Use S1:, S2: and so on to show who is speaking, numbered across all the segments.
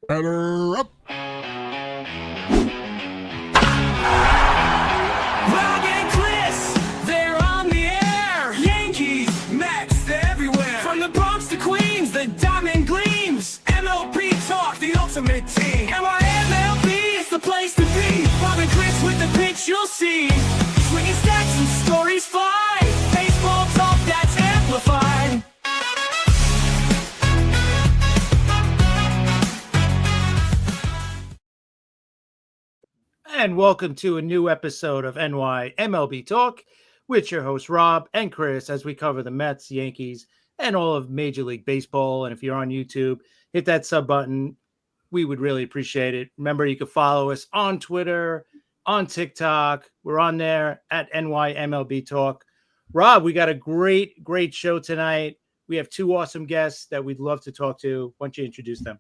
S1: Batter up.
S2: Rog and Chris, they're on the air. Yankees, Mets, they're everywhere. From the Bronx to Queens, the diamond gleams. MLB talk, the ultimate team. MLB is the place to be. Rog and Chris with the pitch you'll see. Swinging stats and stories fly. Baseball talk that's amplified.
S3: And welcome to a new episode of NY MLB Talk with your hosts Rob and Chris as we cover the Mets, Yankees, and all of Major League Baseball. And if you're on YouTube, hit that sub button. We would really appreciate it. Remember, you can follow us on Twitter, on TikTok. We're on there at NY MLB Talk. Rob, we got a great show tonight. We have two awesome guests that we'd love to talk to. Why don't you introduce them?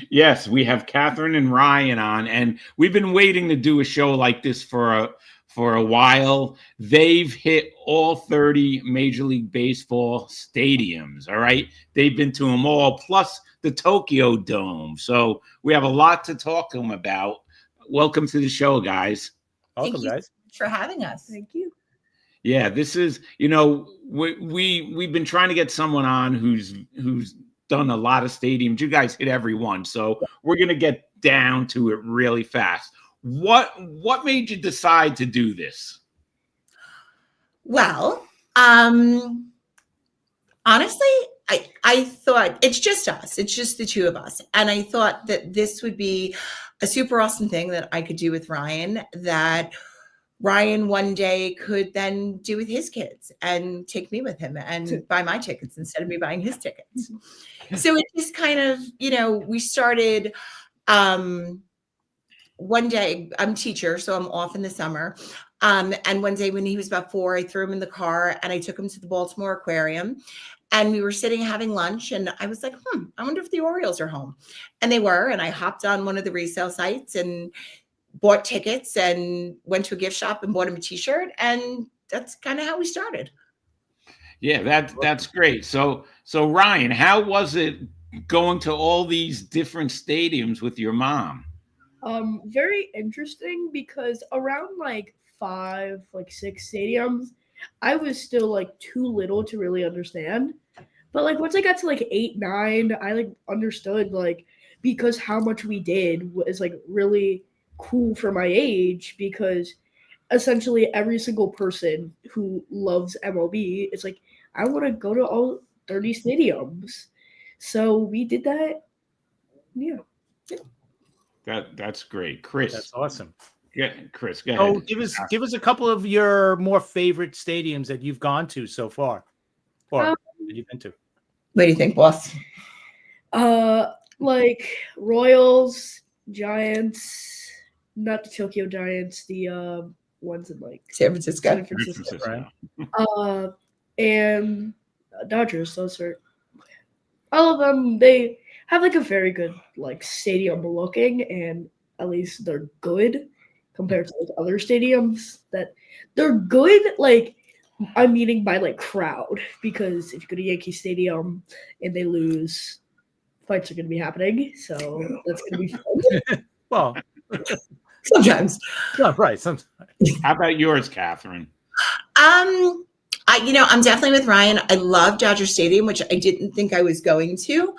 S4: Yes, we have Catherine and Ryan on, and we've been waiting to do a show like this for a while. They've hit all 30 Major League Baseball stadiums, all right? They've been to them all, plus the Tokyo Dome. So we have a lot to talk to them about. Welcome to the show, guys.
S3: Welcome, guys.
S5: For having us.
S6: Thank you.
S4: Yeah, this is, we've been trying to get someone on who's done a lot of stadiums. You guys hit every one, so we're gonna get down to it really fast. What made you decide to do this?
S5: Well, honestly, I thought it's just us. It's just the two of us. And I thought that this would be a super awesome thing that I could do with Ryan, that Ryan one day could then do with his kids and take me with him and buy my tickets instead of me buying his tickets. So it just kind of, we started one day. I'm a teacher, so I'm off in the summer. And one day when he was about 4, I threw him in the car and I took him to the Baltimore Aquarium. And we were sitting having lunch and I was like, I wonder if the Orioles are home. And they were. And I hopped on one of the resale sites and bought tickets and went to a gift shop and bought him a t-shirt. And that's kind of how we started.
S4: Yeah, that's great. So Ryan, how was it going to all these different stadiums with your mom?
S6: Very interesting because around like 5, 6 stadiums, I was still too little to really understand. But once I got to 8, 9, I understood because how much we did was really cool for my age, because essentially every single person who loves MLB is I want to go to all 30 stadiums. So we did that. Yeah.
S4: That's great. Chris.
S3: That's awesome.
S4: Yeah, Chris, go ahead.
S3: Oh, give us a couple of your more favorite stadiums that you've gone to so far, or that you've been to.
S5: What do you think, boss?
S6: Royals, Giants, not the Tokyo Giants, the ones in
S5: San Francisco.
S6: San Francisco.
S3: Right.
S6: And Dodgers. Those are all of them. They have a very good stadium looking, and at least they're good compared to other stadiums. That they're good. I'm meaning by crowd, because if you go to Yankee Stadium and they lose, fights are going to be happening. So that's going to be fun.
S3: Well,
S5: Sometimes.
S3: yeah, right. Sometimes.
S4: How about yours, Catherine?
S5: I'm definitely with Ryan. I love Dodger Stadium, which I didn't think I was going to,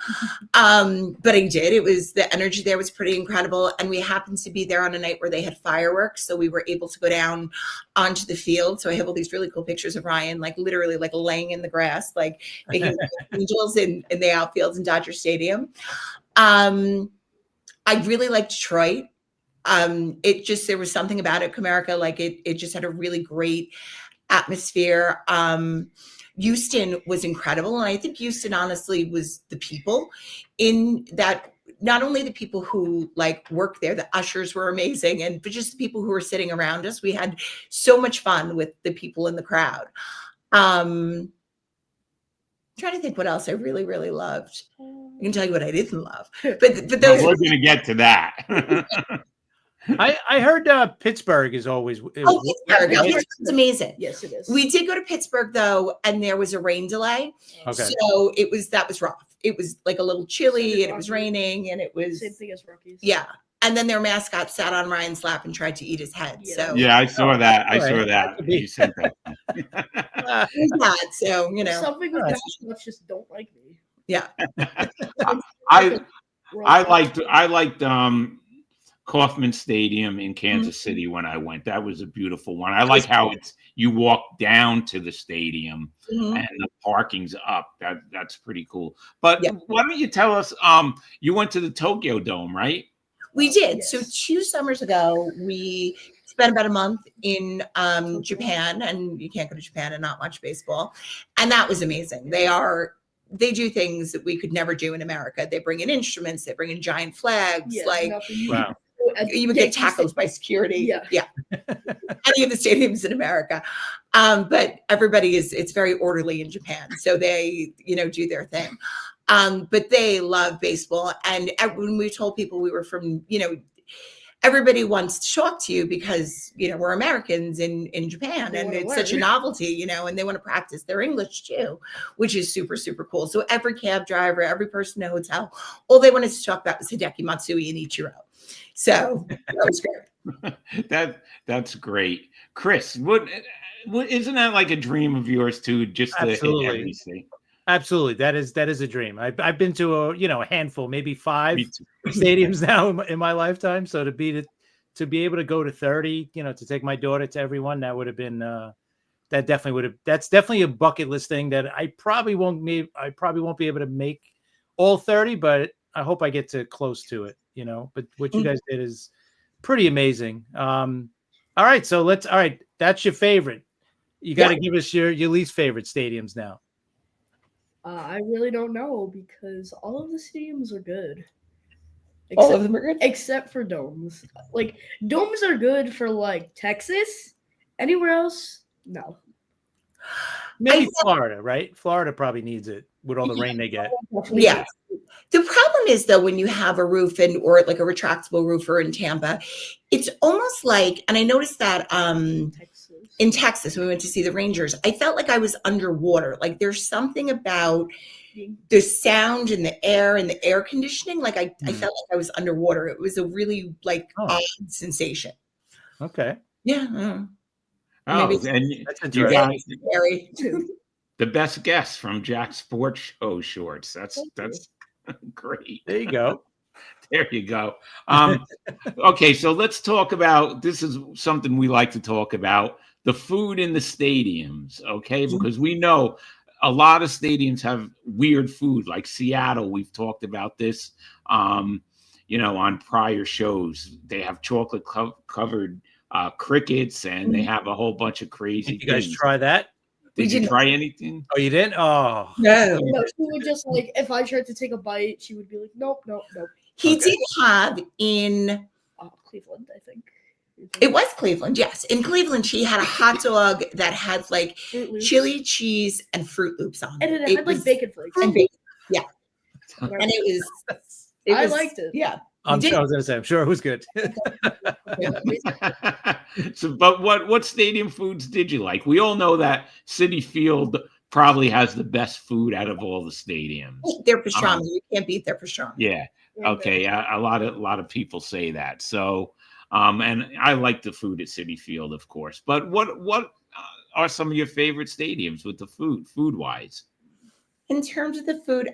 S5: but I did. The energy there was pretty incredible, and we happened to be there on a night where they had fireworks, so we were able to go down onto the field. So I have all these really cool pictures of Ryan, literally laying in the grass, making angels in the outfields in Dodger Stadium. I really like Detroit. There was something about it, Comerica, it just had a really great atmosphere. Houston was incredible, and I think Houston honestly was the people in that. Not only the people who worked there, the ushers were amazing, but just the people who were sitting around us. We had so much fun with the people in the crowd. I'm trying to think what else I really, really loved. I can tell you what I didn't love, but those.
S4: We're going to get to that.
S3: I heard Pittsburgh is always.
S5: Pittsburgh. It's amazing.
S6: Yes, it is.
S5: We did go to Pittsburgh though, and there was a rain delay.
S3: Okay.
S5: So that was rough. it was like a little chilly and it was raining and it was
S6: Same thing as Rockies.
S5: yeah. And then their mascot sat on Ryan's lap and tried to eat his head.
S6: Yeah.
S5: So
S4: Yeah, I saw that. I
S3: All
S4: saw
S3: right.
S4: that. You sent that.
S5: it was that. So, you know,
S6: Something with
S3: Alright.
S6: that stuff just don't like me.
S5: yeah.
S4: I liked Kauffman Stadium in Kansas City when I went. That was a beautiful one. I like how you walk down to the stadium
S5: Mhm.
S4: and the parking's up. That's pretty cool. But
S5: Yeah.
S4: why don't you tell us? You went to the Tokyo Dome, right?
S5: We did.
S6: Yes.
S5: So 2 summers ago, we spent about a month in Japan, and you can't go to Japan and not watch baseball. And that was amazing. They do things that we could never do in America. They bring in instruments, they bring in giant flags,
S6: Yeah,
S5: like
S6: nothing you
S3: Wow.
S5: you would get tackled by security.
S6: Yeah.
S5: Any of the stadiums in America. But everybody it's very orderly in Japan. So they, do their thing. But they love baseball. And when we told people we were from, everybody wants to talk to you because, we're Americans in Japan
S6: They
S5: and
S6: wanna
S5: it's such a
S6: learn.
S5: novelty, and they want to practice their English too, which is super, super cool. So every cab driver, every person in the hotel, all they wanted to talk about was Hideki Matsui and Ichiro. So that was great.
S4: That's great, Chris. What isn't that like a dream of yours too? Just to hit
S3: Absolutely.
S4: every state.
S3: Absolutely, that is a dream. I've been to a handful, maybe 5
S4: Me too.
S3: stadiums now in my lifetime. So to be able to go to 30, to take my daughter to everyone, that would have been that's definitely a bucket list thing that I probably won't be able to make all 30, but I hope I get to close to it. But what you guys did is pretty amazing. All right, that's your favorite. You got to give us your least favorite stadiums now.
S6: I really don't know because all of the stadiums are good.
S5: All of them are good.
S6: Except for domes. Like domes are good for like Texas. Anywhere else, no.
S3: Maybe Florida, right? Florida probably needs it with all the rain they get.
S5: Yeah. The problem is though, when you have a roof or like a retractable roofer in Tampa, it's almost like, and I noticed that
S6: Texas.
S5: in Texas, when we went to see the Rangers, I felt like I was underwater. Like there's something about the sound and the air and the air conditioning. Like I felt like I was underwater. It was a really odd sensation.
S3: Okay.
S5: Yeah.
S4: Oh,
S5: Maybe
S4: and
S3: That's
S4: you got
S5: Scary.
S4: the best guest from Jack's Sports Show shorts. That's great.
S3: There you go.
S4: There you go. Okay, so let's talk about, this is something we like to talk about, the food in the stadiums, okay? Because we know a lot of stadiums have weird food, like Seattle. We've talked about this, on prior shows. They have chocolate covered crickets, and they have a whole bunch of crazy
S3: Did you guys
S4: things.
S3: try that?
S4: Did you
S5: didn't.
S4: try anything?
S3: Oh, you didn't? Oh,
S5: No.
S6: No, she would just like if I tried to take a bite, she would be like, nope.
S5: He
S3: Okay.
S5: did have in,
S6: Cleveland, I think.
S5: it was Cleveland, yes. In Cleveland, she had a hot dog that had like
S6: Fruit Loops.
S5: chili cheese and Fruit Loops on it.
S6: And it had like
S5: was-
S6: bacon flakes.
S5: and bacon. Yeah. And it
S6: I
S5: was,
S6: liked it.
S5: Yeah.
S3: I
S5: did.
S3: was gonna say, I'm sure it was good.
S4: So, but what stadium foods did you like? We all know that Citi Field probably has the best food out of all the stadiums.
S5: Their pastrami. You can't beat their pastrami.
S4: Yeah. Okay. A lot of people say that. So, and I like the food at Citi Field, of course. But what are some of your favorite stadiums with the food wise?
S5: In terms of the food,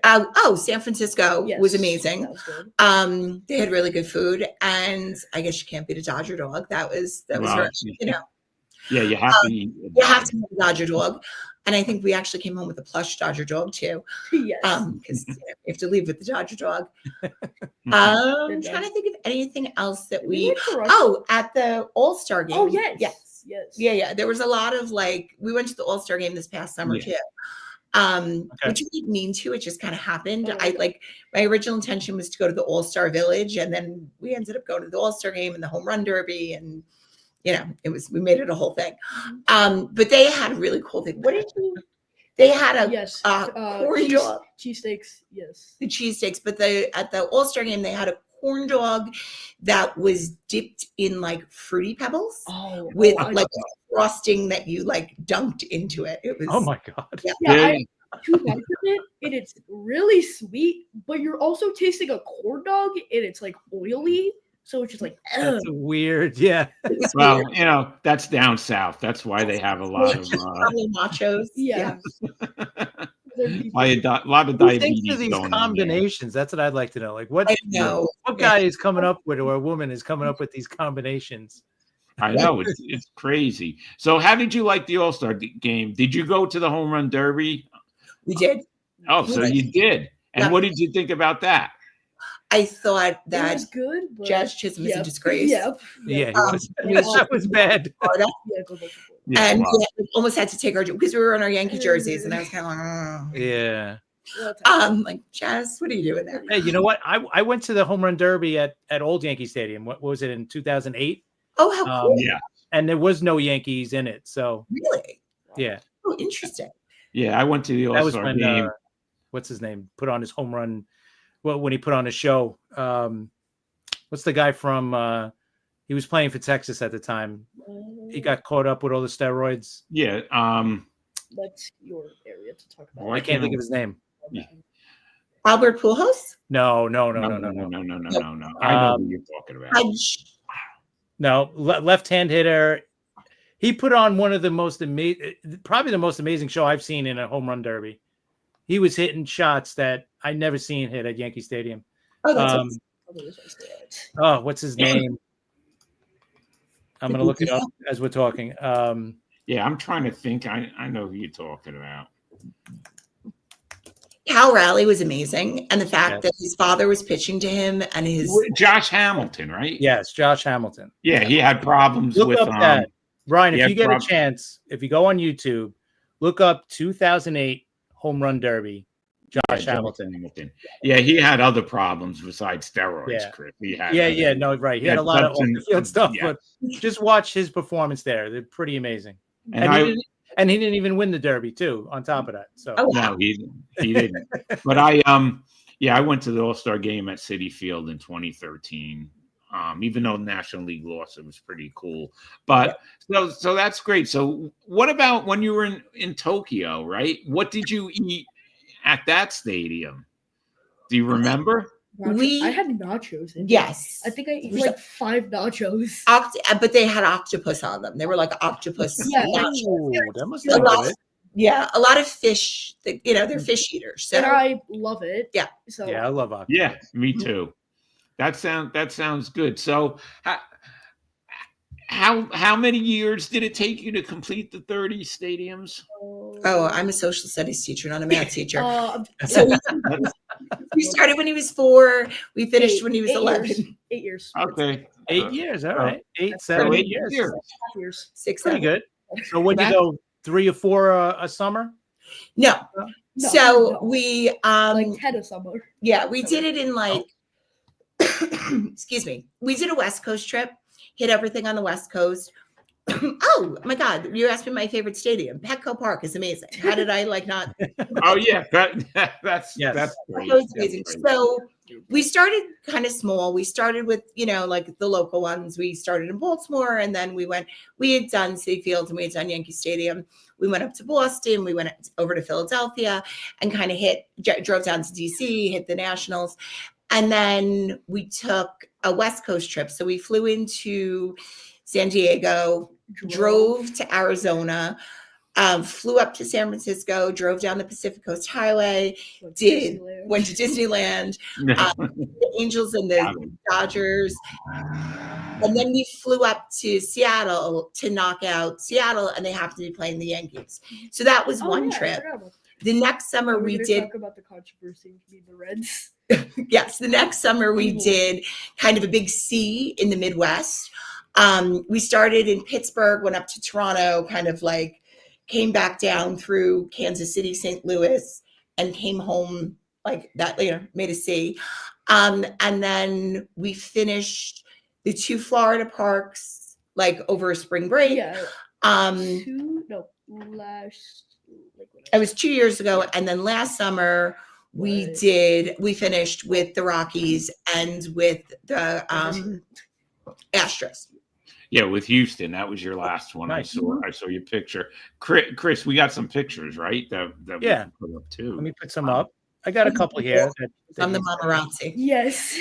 S5: San Francisco
S6: Yes,
S5: was amazing.
S6: that was good.
S5: They had really good food, and I guess you can't beat a Dodger dog. That was
S4: Wow.
S5: very,
S4: Yeah, you have to eat.
S5: you have to have a Dodger dog. And I think we actually came home with a plush Dodger dog too,
S6: Yes.
S5: because you have to leave with the Dodger dog.
S4: Mhm.
S5: I'm trying to think of anything else that
S6: We
S5: we.
S6: went to Russia.
S5: Oh, at the All-Star game.
S6: Oh yes.
S5: Yes.
S6: Yes.
S5: Yeah. There was a lot of we went to the All-Star game this past summer
S4: Yeah.
S5: too. Which we didn't mean to, it just kind of happened.
S6: Oh.
S5: My original intention was to go to the All-Star Village, and then we ended up going to the All-Star game and the home run derby, and we made it a whole thing. But they had a really cool thing. They had a
S6: Yes.
S5: corn dog,
S6: Cheesesteaks. Yes.
S5: the cheesesteaks, but at the All-Star game they had a corn dog that was dipped in Fruity Pebbles with
S6: I-
S5: like frosting that you dunked into it. It was
S3: Oh my god.
S6: Yeah,
S4: Yeah.
S6: 2 bites of it, and it's really sweet, but you're also tasting a corn dog, and it's like oily, so it's just like,
S3: That's weird. Yeah.
S5: It's
S4: Well,
S5: weird.
S4: you know, that's down south. That's why they have a lot of
S5: Probably nachos.
S6: yeah.
S4: a lot of
S3: Who
S4: diabetes
S3: thinks of these
S4: going in there.
S3: combinations? That's what I'd like to know. Like, what
S5: I know.
S3: guy is coming up with, or a woman is coming up with these combinations?
S4: I know it's crazy. So, how did you like the All-Star game? Did you go to the home run derby?
S5: We did.
S4: Oh, so you did. And
S5: Yeah.
S4: what did you think about that?
S5: I thought
S6: That
S5: that
S6: was good, but
S5: Jazz Chisholm is a
S6: Yep.
S5: disgrace.
S6: Yep.
S3: Yeah,
S5: Um,
S3: that was bad.
S5: Florida,
S6: Yeah, go back and forth.
S4: Yeah,
S5: and
S4: wow.
S5: we almost had to take our because we were in our Yankee jerseys, and I was kind of like,
S3: Yeah.
S6: Well, that's-
S5: like Jazz, what are you doing there?
S3: Hey, you know what? I went to the home run derby at Old Yankee Stadium. What was it in 2008?
S5: Oh, how cool!
S4: Yeah,
S3: And there was no Yankees in it. So
S5: Really?
S3: yeah,
S5: Oh, interesting.
S4: yeah. I went to the
S3: that was
S4: All-Star
S3: when
S4: game.
S3: what's his name put on his home run. Well, when he put on a show. What's the guy from? He was playing for Texas at the time. He got caught up with all the steroids.
S4: Yeah.
S6: That's your area to talk about.
S4: Why
S3: I can't think of his name.
S4: Yeah.
S5: Albert Pujols?
S3: No.
S4: No. I know who you're talking about.
S3: No, left-hand hitter. He put on one of the most amazing, probably the most amazing show I've seen in a home run derby. He was hitting shots that I never seen hit at Yankee Stadium.
S5: Oh, that's awesome.
S3: What's his name? I'm gonna look it up as we're talking.
S4: Yeah, I'm trying to think. I know who you're talking about.
S5: Cal Raleigh was amazing, and the fact
S3: Yes.
S5: that his father was pitching to him and his
S4: Josh Hamilton, right?
S3: Yes, Josh Hamilton.
S4: Yeah, he had problems
S3: Look
S4: with
S3: up that. Brian,
S4: yeah,
S3: if you get a
S4: prob-
S3: chance, if you go on YouTube, look up 2008 home run derby, Josh Hamilton.
S4: Yeah, he had other problems besides steroids,
S3: Yeah.
S4: Chris. He had
S3: Yeah, no, right. He had a lot of
S4: substance-
S3: on-the-field stuff,
S4: yeah.
S3: but just watch his performance there. They're pretty amazing.
S4: And
S3: And he didn't even win the derby too. On top of that, so
S5: Oh,
S4: no, he didn't. But I went to the All-Star game at Citi Field in 2013. Even though National League lost, it was pretty cool. But so that's great. So what about when you were in Tokyo, right? What did you eat at that stadium? Do you remember?
S5: We-
S6: I had nachos.
S5: yes.
S6: I think I ate
S5: We-
S6: like 5 nachos.
S5: But they had octopus on them. They were like octopus.
S6: Yeah.
S5: nachos.
S3: Ooh, that must
S5: A
S3: have
S5: lot,
S3: been good.
S5: yeah, a lot of fish. They're fish eaters. So
S6: And I love it.
S5: Yeah.
S6: So
S3: Yeah, I love octopus.
S4: Yeah, me too. That sounds good. So how many years did it take you to complete the 30 stadiums?
S5: oh, I'm a social studies teacher, not a math teacher.
S6: so
S5: So we started when he was 4. We finished when he was 11.
S6: Years. 8 years.
S4: Okay.
S3: 8 years, all right. 8,
S6: That's
S3: 7,
S4: So
S3: 8 years.
S6: years.
S5: 6,
S3: Pretty
S5: 7.
S3: good. So would you go 3 or 4 a summer?
S5: No.
S6: No,
S5: So
S6: no.
S5: we
S6: Like 10 a summer.
S5: yeah, we did it in like excuse me. We did a West Coast trip, hit everything on the West Coast. Oh my God, you asked me my favorite stadium. Petco Park is amazing. How did I not?
S4: Oh yeah, that's
S3: Yes.
S4: that's great.
S5: Petco is
S4: That's
S5: amazing.
S4: great.
S5: So we started kind of small. We started with, like the local ones. We started in Baltimore, and then we had done Citi Field and we had done Yankee Stadium. We went up to Boston. We went over to Philadelphia and kind of drove down to DC, hit the Nationals. And then we took a West Coast trip. So we flew into San Diego, drove to Arizona, flew up to San Francisco, drove down the Pacific Coast Highway,
S6: Went to Disneyland.
S5: went to Disneyland, the Angels and the Dodgers. And then we flew up to Seattle to knock out Seattle, and they happened to be playing the Yankees. So that was one
S6: yeah, I
S5: trip.
S6: forgot about that.
S5: The next summer
S6: We're
S5: we
S6: gonna
S5: did,
S6: talk about the controversy between the Reds.
S5: yes, the next summer we
S6: Ooh.
S5: did kind of a big C in the Midwest. We started in Pittsburgh, went up to Toronto, kind of like came back down through Kansas City, St. Louis, and came home like that, made a C. And then we finished the 2 Florida parks like over a spring break.
S6: Yeah. Last.
S5: It was 2 years ago. And then last summer we finished with the Rockies and with the Astros.
S4: Yeah, with Houston, that was your last one.
S3: Nice.
S4: I saw your picture. Chris, we got some pictures, right? That we
S3: Yeah.
S4: can put up too.
S3: Let me put some up. I got a couple here.
S5: From the Mamarazzi.
S6: Yes.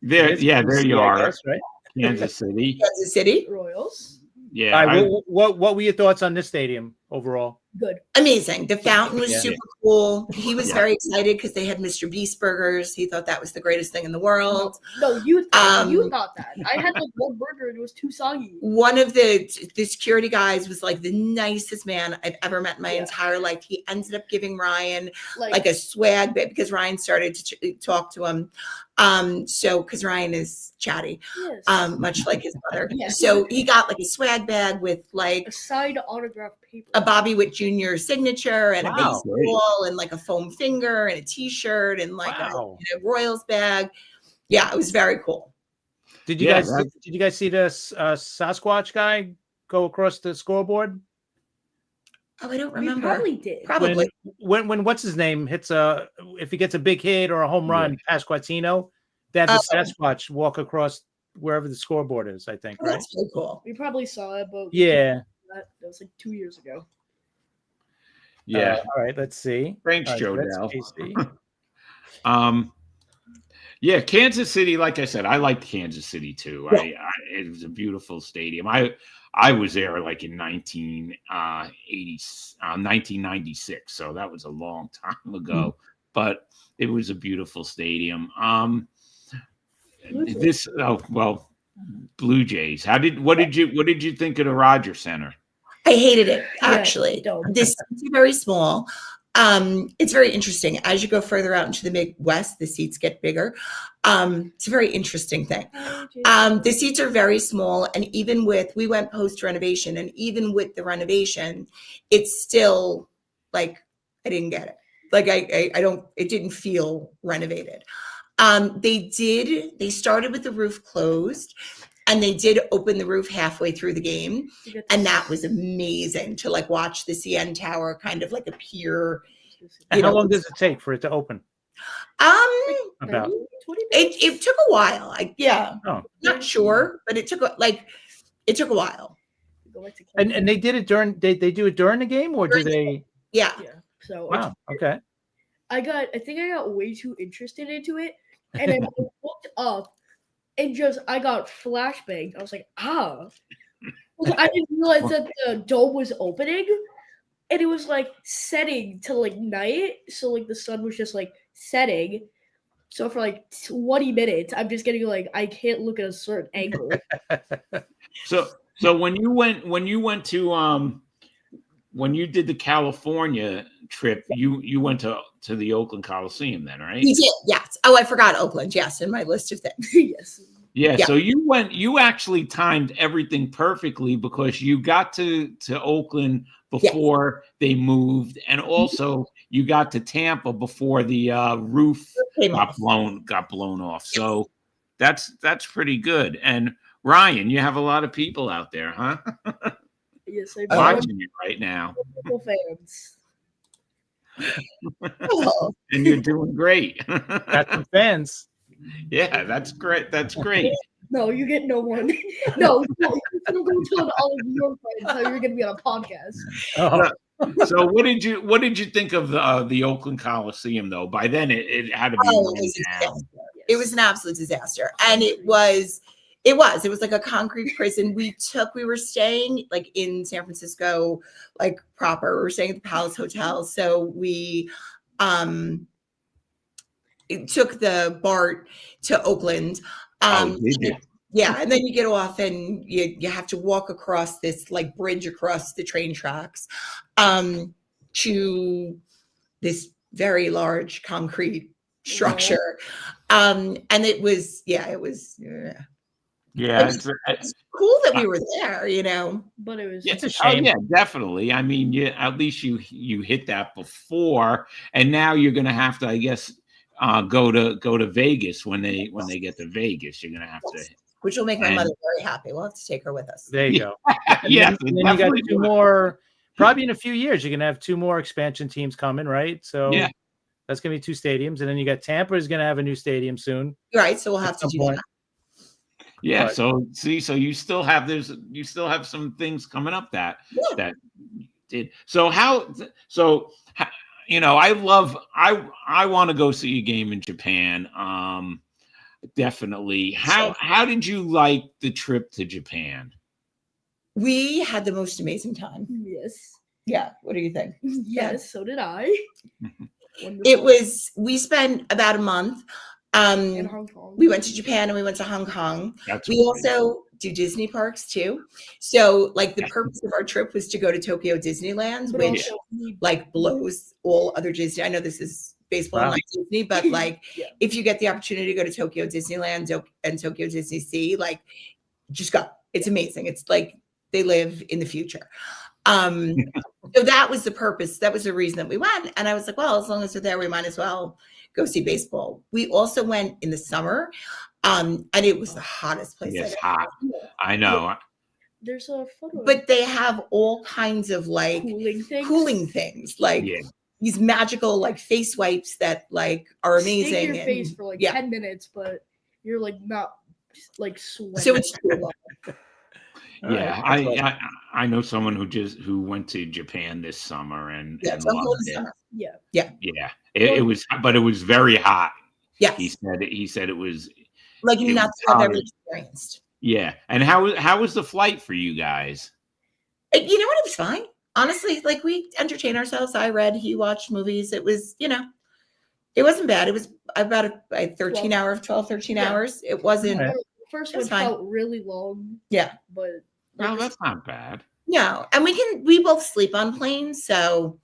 S4: There you are.
S3: Guess, right?
S4: Kansas City.
S5: Kansas City.
S6: Royals.
S4: Yeah.
S3: All right, what were your thoughts on this stadium overall?
S6: Good.
S5: Amazing. The fountain was
S3: Yeah.
S5: super cool. He was
S4: Yeah.
S5: very excited because they had Mr. Beast burgers. He thought that was the greatest thing in the world.
S6: No, you thought that. I had like one burger and it was too soggy.
S5: One of the security guys was like the nicest man I've ever met in my
S6: Yeah.
S5: entire life. He ended up giving Ryan
S6: Like,
S5: like a swag bag because Ryan started to talk to him. So because Ryan is chatty,
S6: yes.
S5: much like his mother.
S6: Yes.
S5: So he got like a swag bag with like
S6: A signed autograph paper.
S5: a Bobby Witt Jr. signature and a
S3: Wow.
S5: baseball and like a foam finger and a t-shirt and like
S3: Wow.
S5: a Royals bag. Yeah, it was very cool.
S3: Did you guys see the Sasquatch guy go across the scoreboard?
S5: Oh, I don't
S6: We
S5: remember.
S6: probably did.
S5: Probably.
S3: When what's his name hits if he gets a big hit or a home run, Pasquantino, they have the
S5: Oh.
S3: Sasquatch walk across wherever the scoreboard is, I think,
S5: Oh,
S3: right?
S5: that's really cool.
S6: We probably saw it, but
S3: Yeah.
S6: that was like 2 years ago.
S4: Yeah.
S3: All right, let's see.
S4: Thanks,
S3: All right,
S4: Joe
S3: that's
S4: Dell.
S3: KC.
S4: Yeah, Kansas City. Like I said, I liked Kansas City too.
S5: Yeah.
S4: It was a beautiful stadium. I was there like in 1996, so that was a long time ago. But it was a beautiful stadium. Blue Jays. What did you think of the Rogers Center?
S5: I hated it
S6: Yeah,
S5: actually.
S6: don't.
S5: This seats are very small. It's very interesting. As you go further out into the Midwest, the seats get bigger. It's a very interesting thing. The seats are very small, and even we went post renovation, and even with the renovation, it's still like I didn't get it. Like I don't. It didn't feel renovated. They started with the roof closed, and they did open the roof halfway through the game, and that was amazing to like watch the CN Tower kind of like appear.
S3: And how long does it take for it to open? About
S6: 20
S5: It took a while.
S3: Oh.
S5: Not sure, but it took a while.
S3: And they did it during they do it during the game, or do
S5: During the
S3: they?
S5: Yeah.
S6: Yeah. So
S3: Wow. Okay.
S6: I think I got way too interested into it, and then I looked up and I got flashbanged. I was like, I didn't realize that the dome was opening, and it was like setting to like night, so like the sun was just like setting. So for like 20 minutes, I'm just getting like I can't look at a certain angle.
S4: So when you went to when you did the California trip, you went to the Oakland Coliseum then, right?
S5: We did, yes. Oh, I forgot Oakland. Yes, in my list of things.
S6: Yes.
S4: Yeah,
S5: Yeah.
S4: so you actually timed everything perfectly because you got to Oakland before they moved, and also you got to Tampa before the roof got blown off. So that's pretty good. And Ryan, you have a lot of people out there, huh?
S6: Yes, I
S4: Watching you right now,
S6: fans.
S5: Oh,
S4: and you're doing great.
S3: Got some fans.
S4: Yeah, that's great. That's great.
S6: No, you get no one. No, you're gonna go tell all of your friends how you're gonna be on a podcast.
S3: Oh,
S4: So what did you think of the Oakland Coliseum though? By then it had to be
S5: it
S4: run
S5: was a
S4: down.
S5: disaster. It was an absolute disaster. And it was like a concrete prison. We were staying like in San Francisco, like proper. We were staying at the Palace Hotel. So we took the BART to Oakland.
S4: Did you?
S5: Yeah, and then you get off and you have to walk across this like bridge across the train tracks to this very large concrete structure. And it was
S4: Yeah,
S5: it's cool that we were there, you know.
S6: But it was
S3: it's a
S4: Oh
S3: shame.
S4: yeah, definitely. I mean, at least you hit that before, and now you're gonna have to, I guess, go to Vegas when they get to Vegas. You're gonna have to.
S5: Which will make my
S4: And-
S5: mother very happy. We'll have to take her with us.
S3: There you go.
S4: Yes,
S3: And then you got
S4: definitely
S3: two
S4: do it.
S3: more. Probably in a few years, you're gonna have two more expansion teams coming, right? So
S4: Yeah.
S3: that's gonna be two stadiums, and then you got Tampa is gonna have a new stadium soon.
S5: Right, so we'll have to
S3: some
S5: do
S3: point.
S5: that.
S4: Yeah.
S3: But-
S4: So see, so you still have some things coming up that
S5: Yeah.
S4: that did. So I want to go see a game in Japan. Definitely. How did you like the trip to Japan?
S5: We had the most amazing time.
S6: Yes.
S5: Yeah. What do you think?
S6: Yes, so did I.
S5: We spent about a month.
S6: In Hong Kong.
S5: We went to Japan and we went to Hong Kong.
S4: That's
S5: We
S4: great.
S5: also do Disney parks too. So like the purpose of our trip was to go to Tokyo Disneyland,
S6: But
S5: which
S6: also,
S5: like blows all other Disney. I know this is baseball,
S3: Wow.
S5: not Disney, but like
S6: Yeah.
S5: if you get the opportunity to go to Tokyo Disneyland and Tokyo Disney Sea, like just go. It's amazing. It's like they live in the future. So that was the purpose. That was the reason that we went. And I was like, well, as long as we're there, we might as well go see baseball. We also went in the summer, and it was the hottest place.
S4: It's
S5: I've ever
S4: hot.
S5: been.
S4: I know.
S6: there's a photo of
S5: But they have all kinds of like
S6: cooling things.
S5: like
S4: Yeah.
S5: these magical like face wipes that like are amazing.
S6: Sting your
S5: and-
S6: face for like
S5: yeah.
S6: 10 minutes, but you're like not like sweating.
S5: So it's cool.
S3: All
S4: Yeah,
S3: right, that's awesome.
S4: I know someone who went to Japan this summer and
S5: It's a whole
S4: loved it.
S5: summer.
S6: yeah.
S4: Yeah, it was, but it was very hot.
S5: Yes.
S4: He said it was.
S5: Like
S4: it
S5: nothing
S4: was
S5: I've ever
S4: hot.
S5: experienced.
S4: Yeah, and how was the flight for you guys?
S5: You know what? It was fine. Honestly, like we entertain ourselves. I read, he watched movies. It was, it wasn't bad. It was about a 13
S6: Yeah.
S5: hours. It wasn't,
S3: Right.
S6: First
S5: It was
S6: one
S5: fine.
S6: felt really long.
S5: Yeah.
S6: But
S4: No, that's not bad.
S5: no. And we both sleep on planes. So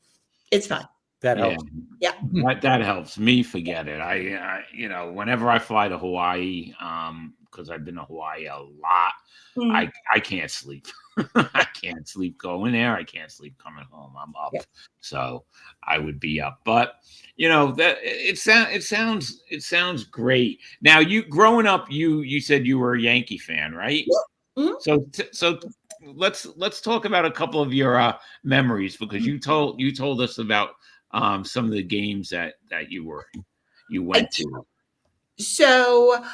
S5: it's fine.
S3: That
S4: Yeah,
S3: helps.
S5: Yeah.
S4: that helps me. Forget it. I whenever I fly to Hawaii, because I've been to Hawaii a lot, I can't sleep. I can't sleep going there. I can't sleep coming home. I'm up,
S5: Yeah.
S4: so I would be up. But that it sounds great. Now, you growing up, you said you were a Yankee fan, right?
S5: Yeah. Mhm.
S4: So let's talk about a couple of your memories, because you told us about some of the games that you went to.
S5: So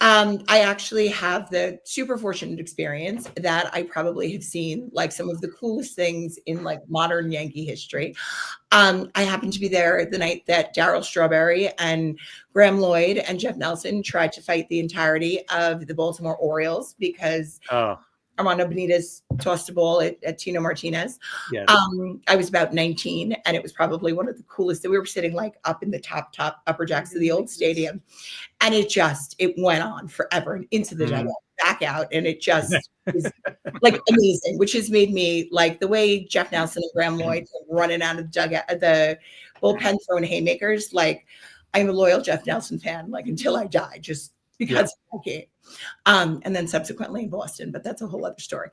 S5: I actually have the super fortunate experience that I probably have seen like some of the coolest things in like modern Yankee history. I happened to be there the night that Darryl Strawberry and Graham Lloyd and Jeff Nelson tried to fight the entirety of the Baltimore Orioles because
S3: Oh,
S5: Armando Benitez tossed a ball at Tino Martinez.
S3: yes.
S5: I was about 19, and it was probably one of the coolest. We were sitting like up in the top upper jacks of the old stadium, and it went on forever and into the dugout, back out, and it just was like amazing. Which has made me like the way Jeff Nelson and Graham Lloyd running out of the dugout, the bullpen throwing haymakers. Like I'm a loyal Jeff Nelson fan, like until I die, just because of that game. And then subsequently in Boston, but that's a whole other story.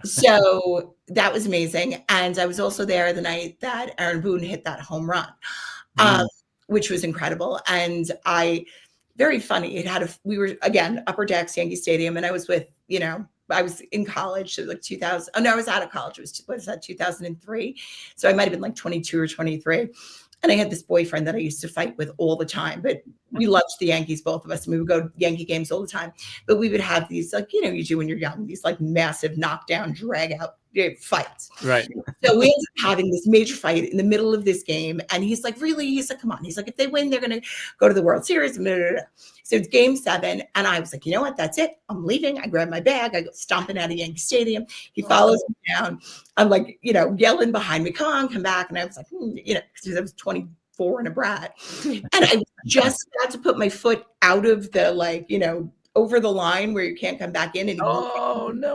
S5: So that was amazing. And I was also there the night that Aaron Boone hit that home run, which was incredible. And very funny. We were again, upper decks, Yankee Stadium. And I was with, I was in college, so like 2000. Oh no, I was out of college. What was that, 2003? So I might've been like 22 or 23. And I had this boyfriend that I used to fight with all the time, but we loved the Yankees, both of us. And we would go to Yankee games all the time. But we would have these, like, you do when you're young, these like massive knockdown, drag out fights.
S3: Right.
S5: So we ended up having this major fight in the middle of this game. And he's like, really? He's like, come on. He's like, if they win, they're going to go to the World Series. Blah, blah, blah. So it's game 7. And I was like, you know what? That's it. I'm leaving. I grab my bag. I go stomping out of Yankee Stadium. He follows me down. I'm like, yelling behind me, come on, come back. And I was like, because I was 24 and a brat. And I just had to put my foot out of the, over the line where you can't come back in. And he
S3: Oh no.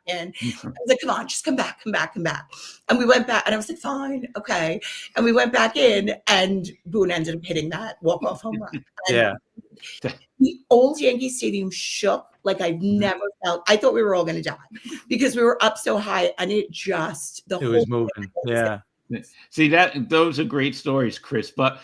S5: in. I was like, come on, just come back. And we went back and I was like, fine, okay. And we went back in and Boone ended up hitting that walk-off home run. And
S3: Yeah.
S5: the old Yankee Stadium shook like I've never felt. I thought we were all going to die because we were up so high and it
S3: was moving. Yeah.
S4: See, those are great stories, Chris. But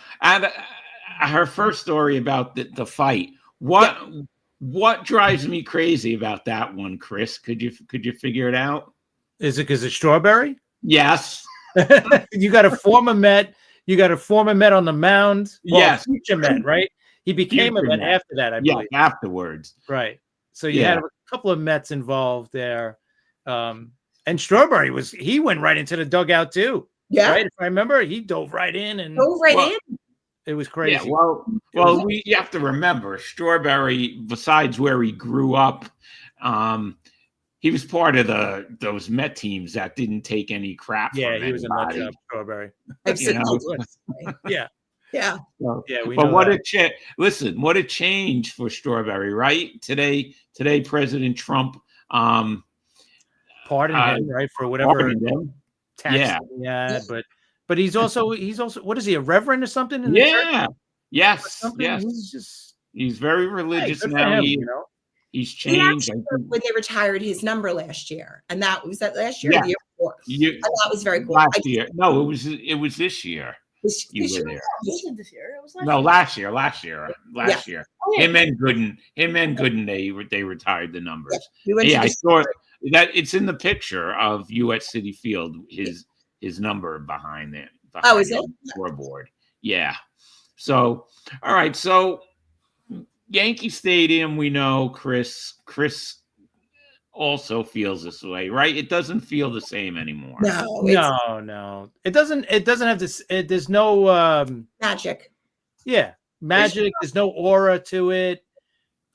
S4: her first story about the fight, what drives me crazy about that one, Chris? Could you figure it out?
S3: Is it because it's Strawberry?
S4: Yes.
S3: You got a former Met. You got a former Met on the mound. Well,
S4: Yes.
S3: future Met, right? He became a
S4: Future
S3: Met
S4: Met.
S3: after that, I
S4: Yeah,
S3: believe.
S4: afterwards.
S3: Right. So you had a couple of Mets involved there. And Strawberry he went right into the dugout too.
S5: Yeah.
S3: Right. If I remember, he dove right in and
S5: Go right in.
S3: it was crazy.
S4: Yeah, you have to remember Strawberry, besides where he grew up, he was part of those Met teams that didn't take any crap.
S3: Yeah,
S4: from
S3: he was a Met
S4: anybody.
S3: job, Strawberry.
S5: Yeah.
S3: Yeah.
S4: So,
S3: Yeah, we
S4: but
S3: know
S4: what
S3: that.
S4: what a change for Strawberry, right? Today President Trump
S3: Pardon him, right, for whatever
S4: pardoned him.
S3: tax
S4: Yeah.
S3: he had, but he's also what is he, a reverend or something in the church?
S4: Yeah.
S3: Or
S4: Yes.
S3: something?
S4: Yes.
S3: He's
S4: very
S3: hey,
S4: religious
S3: good for
S4: now.
S3: him, you know.
S4: He's
S5: He
S4: changed.
S5: actually, when they retired his number last year, and that was last year,
S4: Yeah.
S5: or the year before. And that was very cool.
S4: Last year. No, it was this year.
S5: This
S4: You
S5: year-
S4: were there.
S6: It wasn't this year. It was last
S4: No,
S6: year.
S4: last year.
S6: Oh, yeah.
S4: Him and Gooden, they retired the numbers.
S5: we went to
S4: Yeah, I
S5: the-
S4: saw that. It's in the picture of you at City Field. His number behind it.
S5: Oh, is it?
S4: The scoreboard. Yeah. So, all right. So, Yankee Stadium. We know Chris also feels this way, right? It doesn't feel the same anymore.
S5: No, it's
S3: No. It doesn't have this. There's no
S5: magic.
S3: magic. There's no aura to it.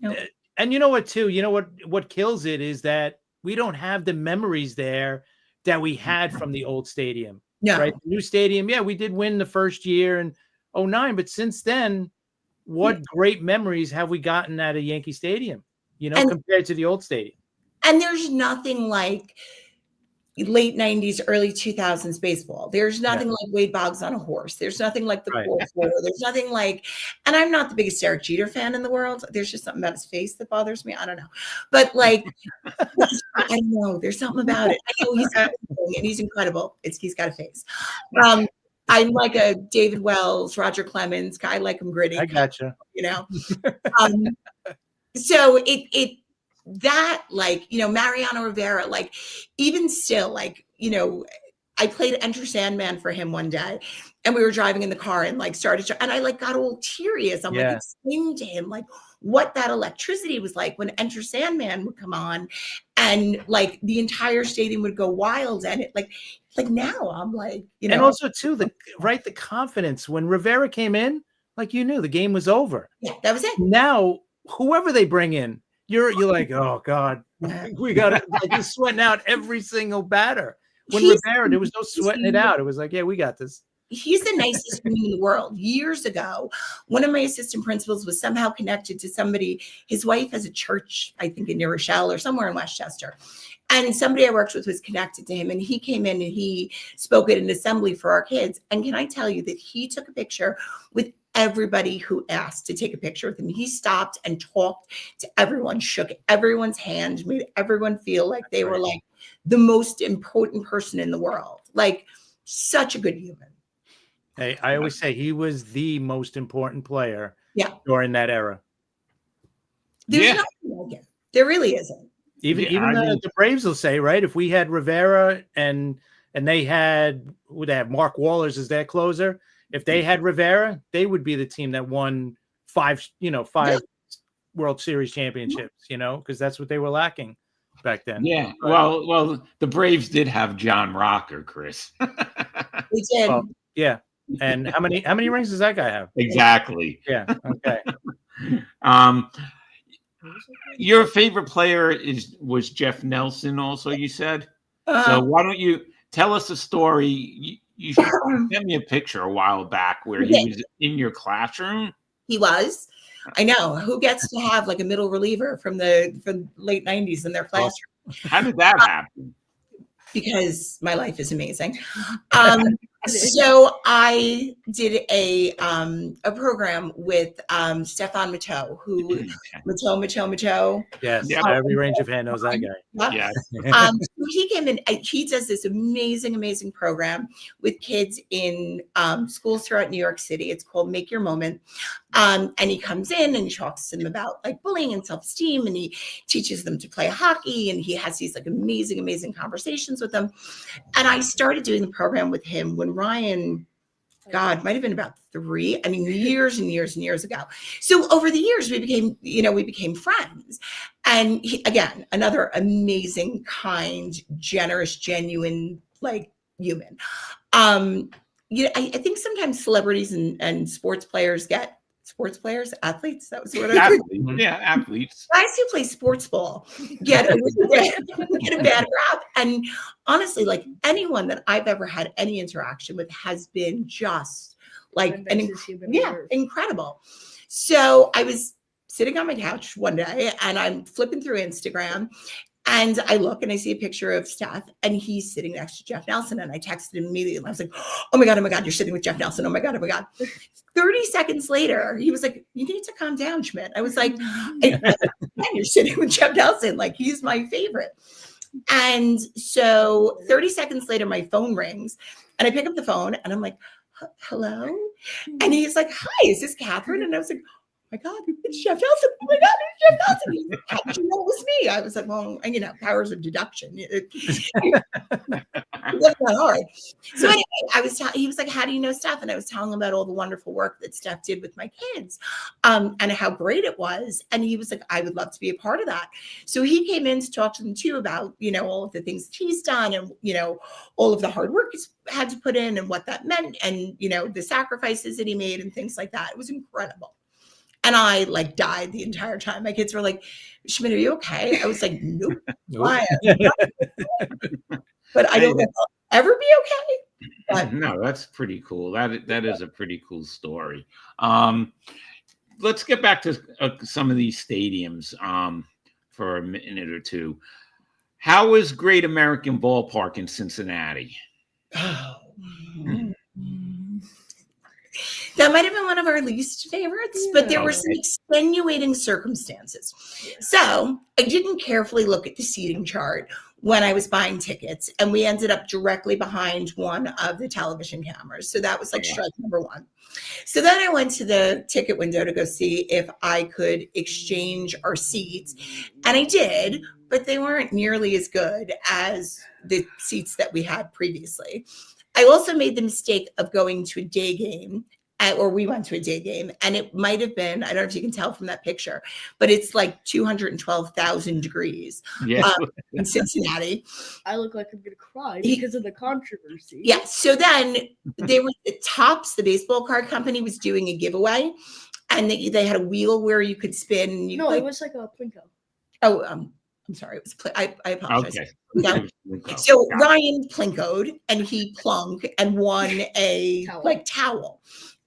S5: Nope.
S3: And you know what, too? You know what kills it is that we don't have the memories there that we had from the old stadium.
S5: No.
S3: Right? The new stadium. Yeah, we did win the first year in 2009, but since then, what great memories have we gotten at a Yankee Stadium,
S5: And-
S3: compared to the old stadium?
S5: And there's nothing like late 90s, early 2000s baseball. There's nothing like Wade Boggs on a horse. There's nothing like the
S3: Right.
S5: Cold War. There's nothing like, and I'm not the biggest Derek Jeter fan in the world. There's just something about his face that bothers me. I don't know. But like, I don't know. There's something about it. I know he's amazing and he's incredible. He's got a face. I'm like a David Wells, Roger Clemens. I like him gritty.
S3: I gotcha.
S5: So that, like, Mariano Rivera, like, even still, like, I played Enter Sandman for him one day, and we were driving in the car and like and I like got all teary as I'm like explaining to him like what that electricity was like when Enter Sandman would come on, and like the entire stadium would go wild, and it like now I'm like,
S3: And also too the confidence when Rivera came in, like you knew the game was over.
S5: Yeah, that was it.
S3: Now whoever they bring in, you're like, oh God, we got it. Like, he's sweating out every single batter. When Rivera, there was no sweating it out. It was like, yeah, we got this.
S5: He's the nicest human in the world. Years ago, one of my assistant principals was somehow connected to somebody. His wife has a church, I think in New Rochelle or somewhere in Westchester. And somebody I worked with was connected to him. And he came in and he spoke at an assembly for our kids. And can I tell you that he took a picture with everybody who asked to take a picture with him. He stopped and talked to everyone, shook everyone's hand, made everyone feel like they were like the most important person in the world. Like, such a good human.
S3: Hey, I always say he was the most important player during that era.
S5: There's nothing like it. There really isn't.
S3: Even the Braves will say, right? If we had Rivera and they had Mark Wahlers as their closer, if they had Rivera, they would be the team that won five World Series championships, because that's what they were lacking back then.
S4: Yeah. Well, the Braves did have John Rocker, Chris.
S5: They did.
S3: Oh, yeah. And how many rings does that guy have?
S4: Exactly.
S3: Yeah. Okay.
S4: Your favorite player was Jeff Nelson also, you said? So why don't you tell us a story? You sent me a picture a while back where he was in your classroom.
S5: He was. I know. Who gets to have like a middle reliever from late 90s in their classroom?
S4: How did that happen?
S5: Because my life is amazing. So I did a program with Stefan Matteau, who Matteau.
S3: Yes,
S4: Yep.
S3: every range of hand knows that guy.
S4: Yeah.
S5: So he came in. He does this amazing program with kids in schools throughout New York City. It's called Make Your Moment, and he comes in and he talks to them about like bullying and self-esteem, and he teaches them to play hockey, and he has these like amazing conversations with them. And I started doing the program with him when Ryan, God, might have been about 3. I mean, years and years ago. So over the years, we became friends. And again, another amazing, kind, generous, genuine, like human. I think sometimes celebrities and athletes, that was the word I was
S4: Athletes. Yeah, athletes.
S5: guys who play sports ball get a bad rap. And honestly, like anyone that I've ever had any interaction with has been just like incredible. So I was sitting on my couch one day and I'm flipping through Instagram and I look and I see a picture of Steph and he's sitting next to Jeff Nelson. And I texted him immediately and I was like, oh my God, you're sitting with Jeff Nelson. Oh my God. 30 seconds later, he was like, you need to calm down, Schmidt. I was like, you're sitting with Jeff Nelson. Like, he's my favorite. And so 30 seconds later, my phone rings and I pick up the phone and I'm like, hello? And he's like, hi, is this Catherine? And I was like, oh my God, it's Jeff Nelson. Oh my God, it's Jeff Nelson. He's like, how did you know it was me? I was like, well, powers of deduction. It wasn't that hard. So anyway, he was like, how do you know Steph? And I was telling him about all the wonderful work that Steph did with my kids and how great it was. And he was like, I would love to be a part of that. So he came in to talk to them too about, all of the things that he's done and, all of the hard work he's had to put in and what that meant and, the sacrifices that he made and things like that. It was incredible. And I died the entire time. My kids were like, Schmidt, are you okay? I was like, nope. Why? But I don't know if I'll ever be okay. But
S4: no, that's pretty cool. That is a pretty cool story. Let's get back to some of these stadiums for a minute or two. How is Great American Ballpark in Cincinnati?
S5: Oh. That might have been one of our least favorites, but there were some extenuating circumstances. So I didn't carefully look at the seating chart when I was buying tickets, and we ended up directly behind one of the television cameras. So that was strike number one. So then I went to the ticket window to go see if I could exchange our seats, and I did, but they weren't nearly as good as the seats that we had previously. I also made the mistake of going to a day game. Or we went to a day game, and it might have been, I don't know if you can tell from that picture, but it's 212,000 degrees in Cincinnati.
S6: I look like I'm going to cry because of the controversy.
S5: Yeah. So then Topps, the baseball card company, was doing a giveaway, and they had a wheel where you could spin.
S6: It was like a Plinko.
S5: Oh, I'm sorry. It was I apologize.
S4: Okay.
S5: Yeah. So Ryan plinkoed, and he plunk and won a towel.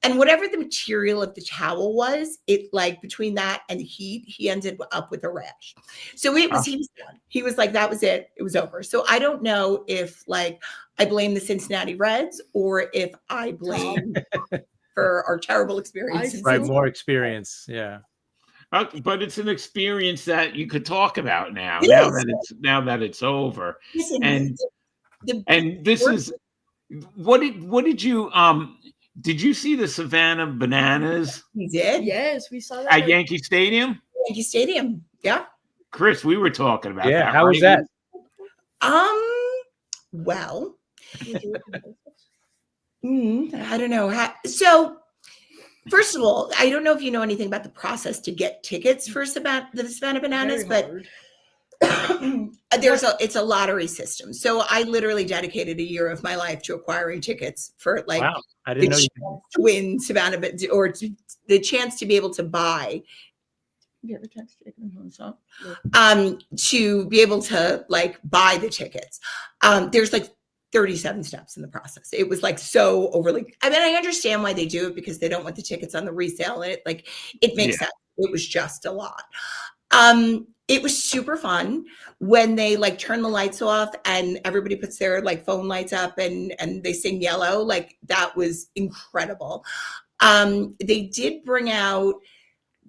S5: And whatever the material of the towel was, it between that and the heat, he ended up with a rash. So he was done. He was like, that was it. It was over. So I don't know if I blame the Cincinnati Reds or if I blame for our terrible experience.
S3: Right, more experience. Yeah.
S4: But it's an experience that you could talk about now. Now that it's over.
S5: Listen,
S4: and this is what did you did you see the Savannah Bananas?
S5: We did.
S6: Yes, we saw that
S4: at Yankee Stadium.
S5: Yankee Stadium. Yeah.
S4: Chris, we were talking about that.
S3: Yeah. How was that?
S5: Well, I don't know. So, first of all, I don't know if you know anything about the process to get tickets for the Savannah Bananas, but it's a lottery system. So I literally dedicated a year of my life to acquiring tickets for
S3: wow. I didn't know you
S5: to win Savannah, or the chance to be able to buy. To be able to buy the tickets. There's 37 steps in the process. It was so overly. I mean, I understand why they do it because they don't want the tickets on the resale, and it makes sense. It was just a lot. It was super fun when they turn the lights off and everybody puts their phone lights up and they sing Yellow. That was incredible. They did bring out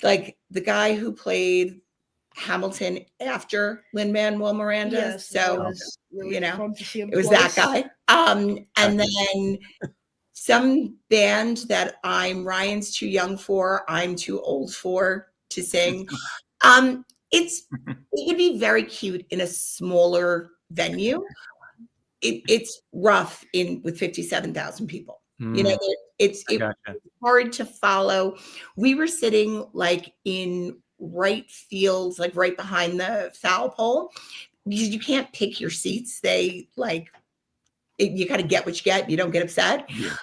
S5: the guy who played Hamilton after Lin-Manuel Miranda.
S6: Yes,
S5: so
S6: really
S5: it was that guy. And then some band that Ryan's too young for, I'm too old for to sing. It would be very cute in a smaller venue. It's rough with 57,000 people. It's hard to follow. We were sitting in right field, like right behind the foul pole, because you can't pick your seats. They like you kind of get what you get. You don't get upset.
S4: Yeah.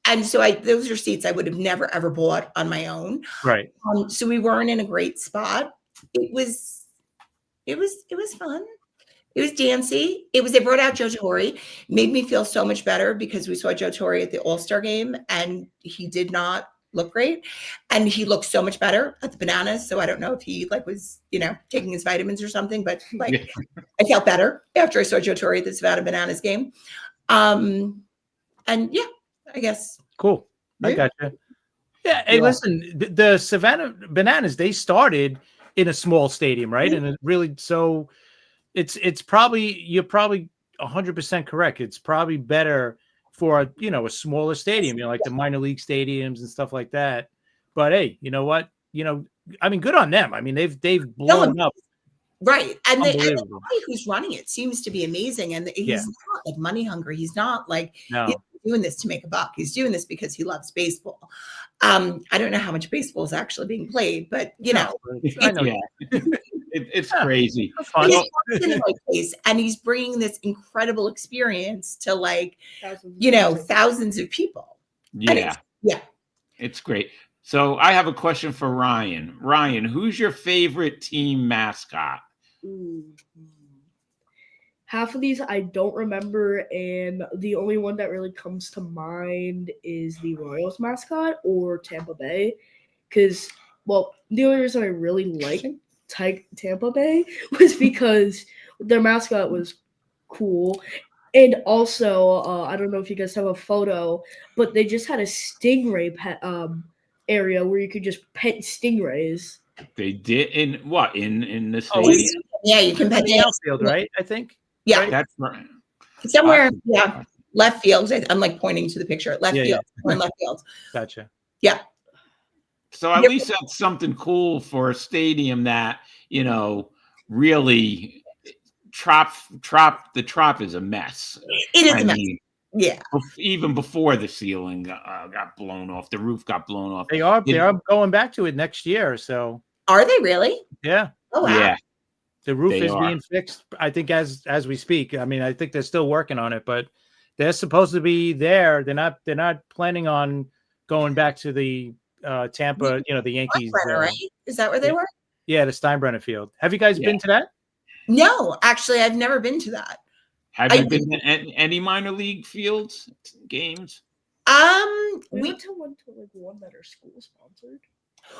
S5: And so those are seats I would have never ever bought on my own.
S3: Right.
S5: So we weren't in a great spot. It was fun. It was dancey. They brought out Joe Torre. Made me feel so much better because we saw Joe Torre at the All-Star game and he did not look great. And he looked so much better at the Bananas. So I don't know if he like was, taking his vitamins or something, but like I felt better after I saw Joe Torre at the Savannah Bananas game. And yeah, I guess.
S3: Cool. I
S5: Yeah.
S3: gotcha. Yeah. Hey,
S5: Yeah.
S3: listen, the Savannah Bananas, they started in a small stadium, right? And it really, so it's probably, you're probably 100% correct. It's probably better for a smaller stadium, like the minor league stadiums and stuff like that. But hey, you know what? I mean, good on them. I mean, they've blown up.
S5: Right. And the
S3: Unbelievable.
S5: guy who's running it seems to be amazing. And he's not like money hungry. He's not like
S3: No.
S5: he's doing this to make a buck. He's doing this because he loves baseball. I don't know how much baseball is actually being played, but
S3: I know.
S4: Yeah. It's crazy.
S3: That's fun.
S5: he's in the right place, and he's bringing this incredible experience to thousands of people.
S4: Yeah.
S5: Yeah.
S4: It's great. So I have a question for Ryan. Ryan, who's your favorite team mascot?
S6: Ooh. Half of these I don't remember, and the only one that really comes to mind is the Royals mascot or Tampa Bay. Because, the only reason I really like Tampa Bay was because their mascot was cool. And also, I don't know if you guys have a photo, but they just had a stingray pet area where you could just pet stingrays.
S4: They did in what? In the
S3: Oh,
S4: stadium?
S5: Yeah, you can pet
S3: the
S5: the
S3: outfield, right? I think.
S5: Yeah,
S3: Right?
S4: That's right.
S5: somewhere. Yeah, left field. I'm like pointing to the picture. Left
S3: Yeah,
S5: field. Or left field.
S3: Gotcha.
S5: Yeah.
S4: So at
S5: Yep.
S4: least that's something cool for a stadium that, really the trop is a mess.
S5: It is
S4: I
S5: a mess.
S4: mean,
S5: Yeah.
S4: even before the ceiling got blown off, the roof got blown off.
S3: They are going back to it next year. So
S5: Are they really?
S3: yeah,
S5: Oh wow.
S4: Yeah.
S3: the roof
S4: They
S3: is
S4: are.
S3: being fixed. I think as we speak. I mean, I think they're still working on it, but they're supposed to be there. They're not planning on going back to the Tampa. The Yankees.
S5: Steinbrenner, right? Is that where they were?
S3: Yeah, the Steinbrenner Field. Have you guys
S4: Yeah.
S3: been to that?
S5: No, actually, I've never been to that.
S4: Have
S5: I
S4: you been to any minor league fields games?
S6: We
S5: We
S6: went to one that our school sponsored.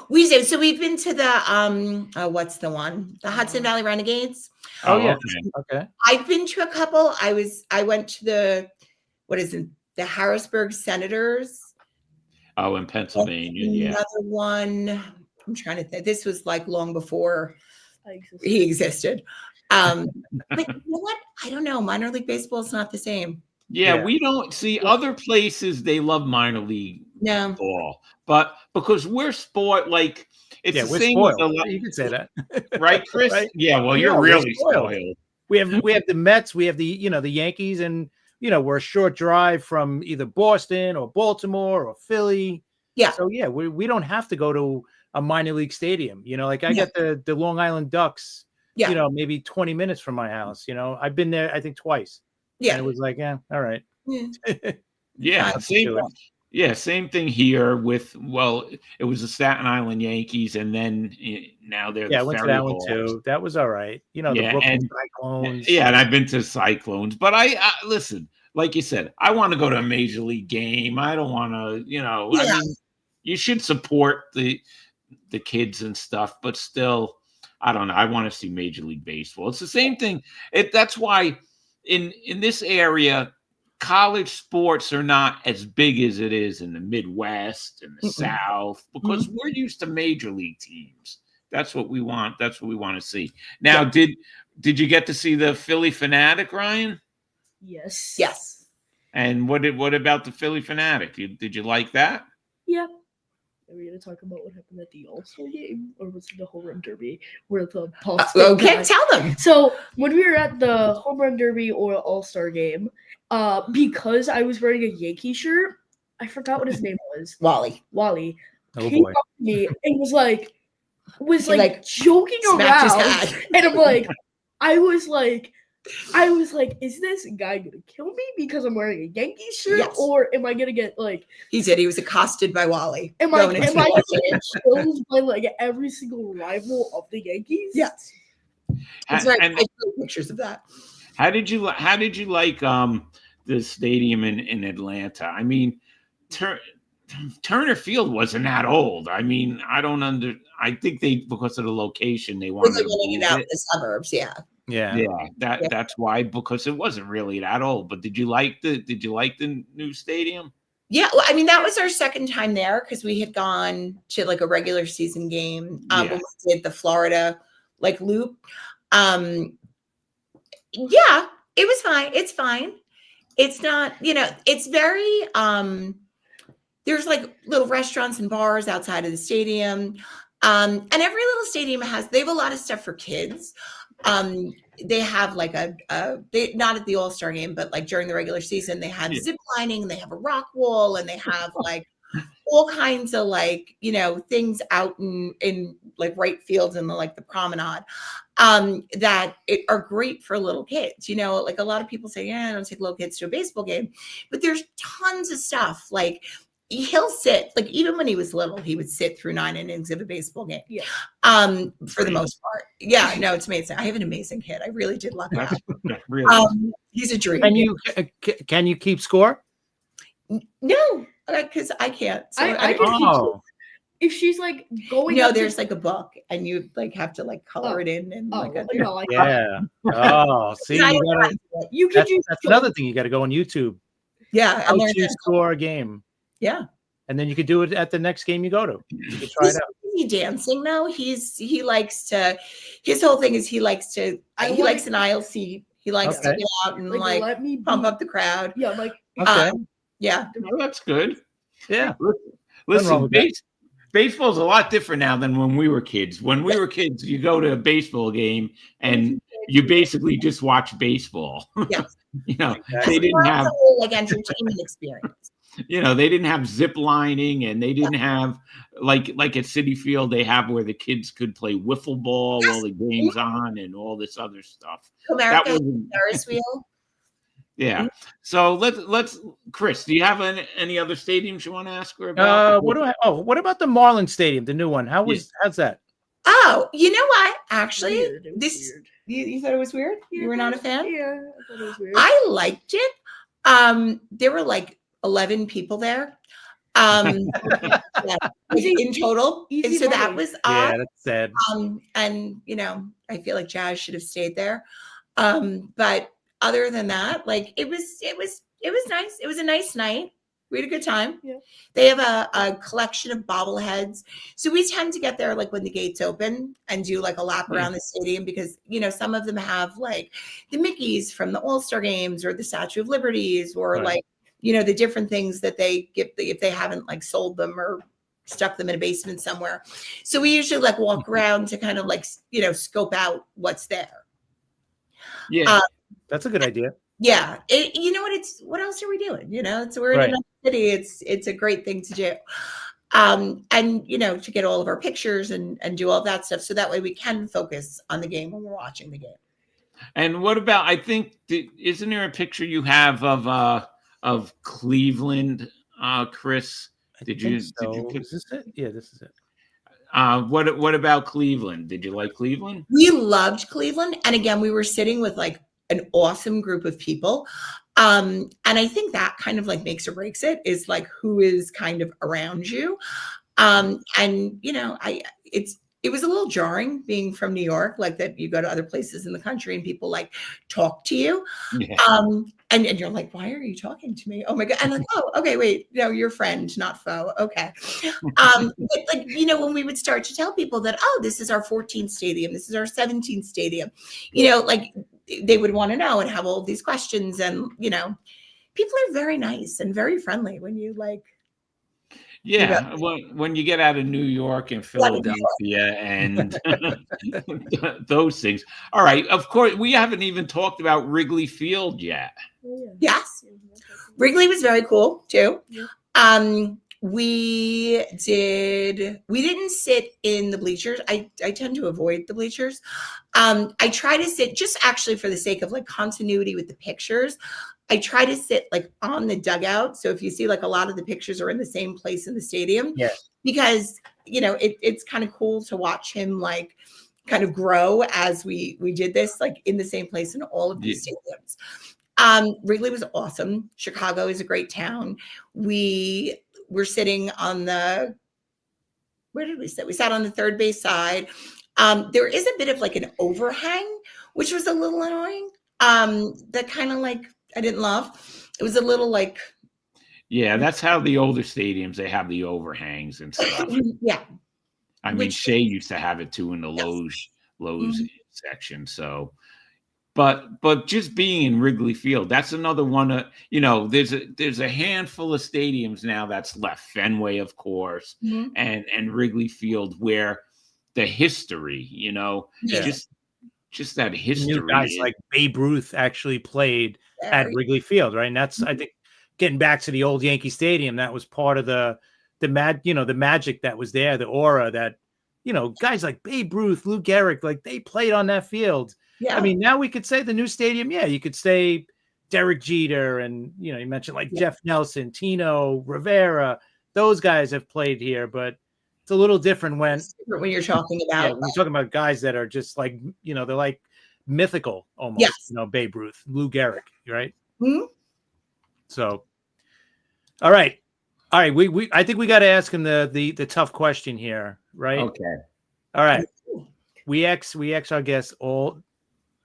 S5: we did. So we've been to the what's the one? The Hudson Valley Renegades.
S3: Oh, yeah.
S4: Okay.
S3: Okay.
S5: I've been to a couple. I went to the Harrisburg Senators.
S4: Oh, in Pennsylvania, yeah.
S5: Another one. I'm trying to think. This was like long before
S6: I existed.
S5: he existed. But you know what? I don't know. Minor league baseball is not the same.
S4: Yeah,
S3: Yeah.
S4: we don't see other places they love minor league
S5: No.
S4: ball, but because we're sport, like it's
S3: Yeah,
S4: the
S3: we're
S4: same with
S3: spoiled.
S4: the
S3: You can say that.
S4: right, Chris?
S3: Right?
S4: Yeah, well,
S3: Yeah,
S4: you're
S3: we're
S4: really
S3: spoiled.
S4: spoiled.
S3: We have the Mets, we have the the Yankees, and we're a short drive from either Boston or Baltimore or Philly.
S5: Yeah.
S3: So yeah, we don't have to go to a minor league stadium. Like I
S5: Yeah.
S3: got the Long Island Ducks.
S5: Yeah.
S3: Maybe 20 minutes from my house. I've been there I think twice.
S5: Yeah.
S3: And it was like, yeah, all right.
S5: Yeah.
S4: Yeah,
S3: That's
S4: same.
S3: true.
S4: Yeah, same thing here with. Well, it was the Staten Island Yankees, and then now they're
S3: Yeah, I
S4: the
S3: went to
S4: Ferry
S3: that one
S4: Hawks.
S3: too. That was all right. The
S4: Yeah,
S3: Brooklyn
S4: and-
S3: Cyclones.
S4: Yeah, and I've been to Cyclones, but I listen. Like you said, I want to go to a major league game. I don't want to. I
S5: Yeah.
S4: mean, you should support the kids and stuff, but still, I don't know. I want to see Major League Baseball. It's the same thing. That's why in this area, college sports are not as big as it is in the Midwest and the
S5: Mm-mm.
S4: South because we're used to major league teams. That's what we want. That's what we want to see. Now, did you get to see the Philly Fanatic, Ryan?
S6: Yes.
S5: Yes.
S4: And what about the Philly Fanatic? Did you like that?
S6: Yep. Are we going to talk about what happened at the All-Star game? Or was it the home run derby where the Bucks came
S5: Okay,
S6: back?
S5: tell them.
S6: So when we were at the home run derby or All-Star game, because I was wearing a Yankee shirt, I forgot what his name was.
S5: Wally.
S6: Wally
S3: Oh
S6: came
S3: boy.
S6: up to me and was like, was
S5: He,
S6: like joking
S5: smacked his
S6: around,
S5: head.
S6: and I'm like, I was like, is this guy gonna kill me because I'm wearing a Yankees shirt,
S5: Yes.
S6: or am I gonna get like,
S5: He said he was accosted by Wally.
S6: am I
S5: going into
S6: gonna
S5: the
S6: get killed by like every single rival of the Yankees?
S5: Yes. That's right.
S4: And
S5: I took pictures of that.
S4: how did you like the stadium in Atlanta? I mean, Turner Field wasn't that old. I mean, I think because of the location they
S5: Was
S4: wanted
S5: it
S4: to
S5: running it
S4: move
S5: out
S4: it.
S5: in the suburbs? Yeah.
S3: Yeah.
S4: That's why, because it wasn't really that old. But did you like the new stadium?
S5: Yeah, well, I mean, that was our second time there because we had gone to like a regular season game when we did the Florida like loop. Yeah, it was fine. It's fine. It's not, it's very there's like little restaurants and bars outside of the stadium. And every little stadium they have a lot of stuff for kids. They have like they not at the All-Star game, but like during the regular season, they have zip lining, and they have a rock wall, and they have like all kinds of like, things out in like right fields and like the promenade that are great for little kids. Like a lot of people say, yeah, I don't take little kids to a baseball game, but there's tons of stuff. Like he'll sit, like even when he was little, he would sit through 9 innings of a baseball game.
S6: Yeah.
S5: For the most part. Yeah, no, it's amazing. I have an amazing kid. I really did luck out.
S4: Really?
S5: He's a dream.
S3: Can you keep score?
S5: No, because I can't. So
S6: I can
S3: Oh,
S6: if she's like going.
S5: No,
S6: up to-
S5: there's like a book, and you like have to like color it in and like a,
S6: no, like
S3: yeah. Oh, see,
S5: I
S3: you
S5: don't
S3: gotta,
S5: know.
S6: you could
S3: that's,
S6: just
S3: that's another thing. You got to go on YouTube.
S5: Yeah,
S3: How
S5: and learn
S3: to
S5: that.
S3: score a game,
S5: Yeah.
S3: and then you could do it at the next game you go to. You could try it out.
S5: He dancing though. He likes to. His whole thing is he likes to. He likes an aisle seat. He likes to
S3: Okay.
S5: get out and
S6: like,
S5: like
S6: let me
S5: pump
S6: be-
S5: up the crowd.
S6: Yeah, like
S3: Okay.
S5: Yeah.
S4: Oh, that's good.
S3: Yeah. wrong
S4: Listen,
S3: with that.
S4: baseball's a lot different now than when we were kids. When we were kids, you go to a baseball game and you basically just watch baseball.
S5: Yes.
S4: They didn't
S5: Well,
S4: have,
S5: it's a whole like entertainment experience.
S4: they didn't have zip lining, and they didn't have like at City Field they have where the kids could play wiffle ball while the game's on and all this other stuff.
S5: America has a
S4: wasn't-
S5: Ferris wheel.
S4: Yeah. So let's Chris, do you have any other stadiums you want to ask her about?
S3: What about the Marlins Stadium, the new one? How's that?
S5: Oh, you know what? Actually,
S6: weird. It was
S5: this
S6: weird.
S5: you thought it was weird?
S6: Yeah,
S5: You were not a fan?
S6: Yeah, I thought it was weird.
S5: I liked it. There were like 11 people there. Yeah, like, in total.
S6: Easy
S5: And so that
S6: money.
S5: was
S3: Yeah,
S5: odd.
S3: that's sad.
S5: And I feel like Jazz should have stayed there. But other than that, like it was nice. It was a nice night. We had a good time.
S6: Yeah.
S5: They have a collection of bobbleheads. So we tend to get there like when the gates open and do like a lap around the stadium because, some of them have like the Mickeys from the All-Star games or the Statue of Liberties or
S3: Right.
S5: like, the different things that they get if they haven't like sold them or stuck them in a basement somewhere. So we usually like walk around to kind of like, scope out what's there.
S4: Yeah.
S3: That's a good idea.
S5: Yeah. What else are we doing? We're in
S3: Right.
S5: another city. It's a great thing to do. And, to get all of our pictures and do all that stuff. So that way we can focus on the game when we're watching the game.
S4: And what about, I think, isn't there a picture you have of Cleveland, Chris?
S3: I
S4: Did
S3: think
S4: you
S3: so.
S4: pick-
S3: Is this it? Yeah, this is it.
S4: What about Cleveland? Did you like Cleveland?
S5: We loved Cleveland. And again, we were sitting with like an awesome group of people. And I think that kind of like makes or breaks it is like who is kind of around you. And it was a little jarring being from New York, like that you go to other places in the country and people like talk to you.
S4: Yeah.
S5: And you're like, why are you talking to me? Oh my God. And like, oh, okay, wait, no, you're friend, not foe. Okay. But like, when we would start to tell people that, oh, this is our 14th stadium, this is our 17th stadium, like they would want to know and have all these questions. And, people are very nice and very friendly when you like.
S4: Yeah, when you get out of New York and Philadelphia and those things. All right, of course, we haven't even talked about Wrigley Field yet.
S6: Oh, yeah.
S5: Yes. Wrigley was very cool too.
S6: Yeah.
S5: We didn't sit in the bleachers. I tend to avoid the bleachers. I try to sit just actually for the sake of like continuity with the pictures. I try to sit like on the dugout. So if you see like a lot of the pictures are in the same place in the stadium,
S3: Yeah.
S5: because it's kind of cool to watch him like kind of grow as we did this like in the same place in all of these stadiums. Wrigley was awesome. Chicago is a great town. We were sitting on where did we sit? We sat on the third base side. There is a bit of like an overhang, which was a little annoying. That kind of like I didn't love. It was a little like.
S4: Yeah, that's how the older stadiums, they have the overhangs and stuff.
S5: Yeah.
S4: I mean, Shea used to have it too in the
S5: Yes.
S4: Lowe's section. So, but just being in Wrigley Field, that's another one. There's a handful of stadiums now that's left. Fenway, of course,
S5: Mhm.
S4: and Wrigley Field, where the history,
S5: Yeah.
S4: just that history.
S3: New guys like Babe Ruth actually played at
S5: Very-
S3: Wrigley Field, right? And that's I think getting back to the old Yankee Stadium, that was part of the magic that was there, the aura that guys like Babe Ruth, Lou Gehrig, like they played on that field.
S5: Yeah.
S3: I mean, now we could say the new stadium, yeah, you could say Derek Jeter and you mentioned like
S5: Yeah.
S3: Jeff Nelson, Tino Rivera, those guys have played here, but it's a little different when
S5: It's different when you're talking
S3: yeah,
S5: about
S3: when you're talking about guys that are just like they're like mythical almost.
S5: Yes.
S3: Babe Ruth, Lou Gehrig, right?
S5: Mhm.
S3: So, all right. We I think we got to ask him the tough question here, right?
S4: Okay.
S3: All right. We ask our guests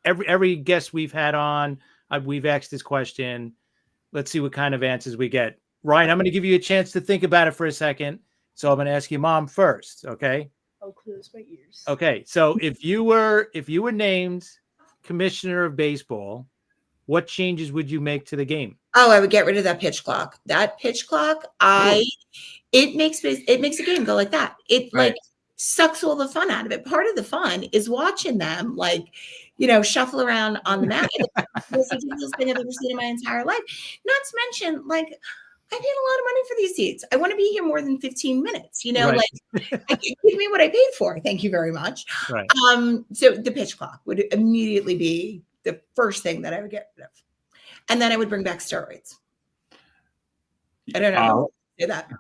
S3: every guest we've had on. We've asked this question. Let's see what kind of answers we get. Ryan, I'm going to give you a chance to think about it for a second. So I'm going to ask your mom first. Okay.
S6: I'll close my ears.
S3: Okay. So if you were named commissioner of baseball, what changes would you make to the game?
S5: Oh, I would get rid of that pitch clock. That pitch clock, it makes the game go like that. It
S3: Right.
S5: like sucks all the fun out of it. Part of the fun is watching them like, shuffle around on the mat. It's the most ridiculous thing I've ever seen in my entire life. Not to mention, like, I paid a lot of money for these seats. I want to be here more than 15 minutes.
S3: Right.
S5: Like give me what I paid for. Thank you very much.
S3: Right.
S5: So the pitch clock would immediately be the first thing that I would get rid of. And then I would bring back steroids. I don't know how to say that.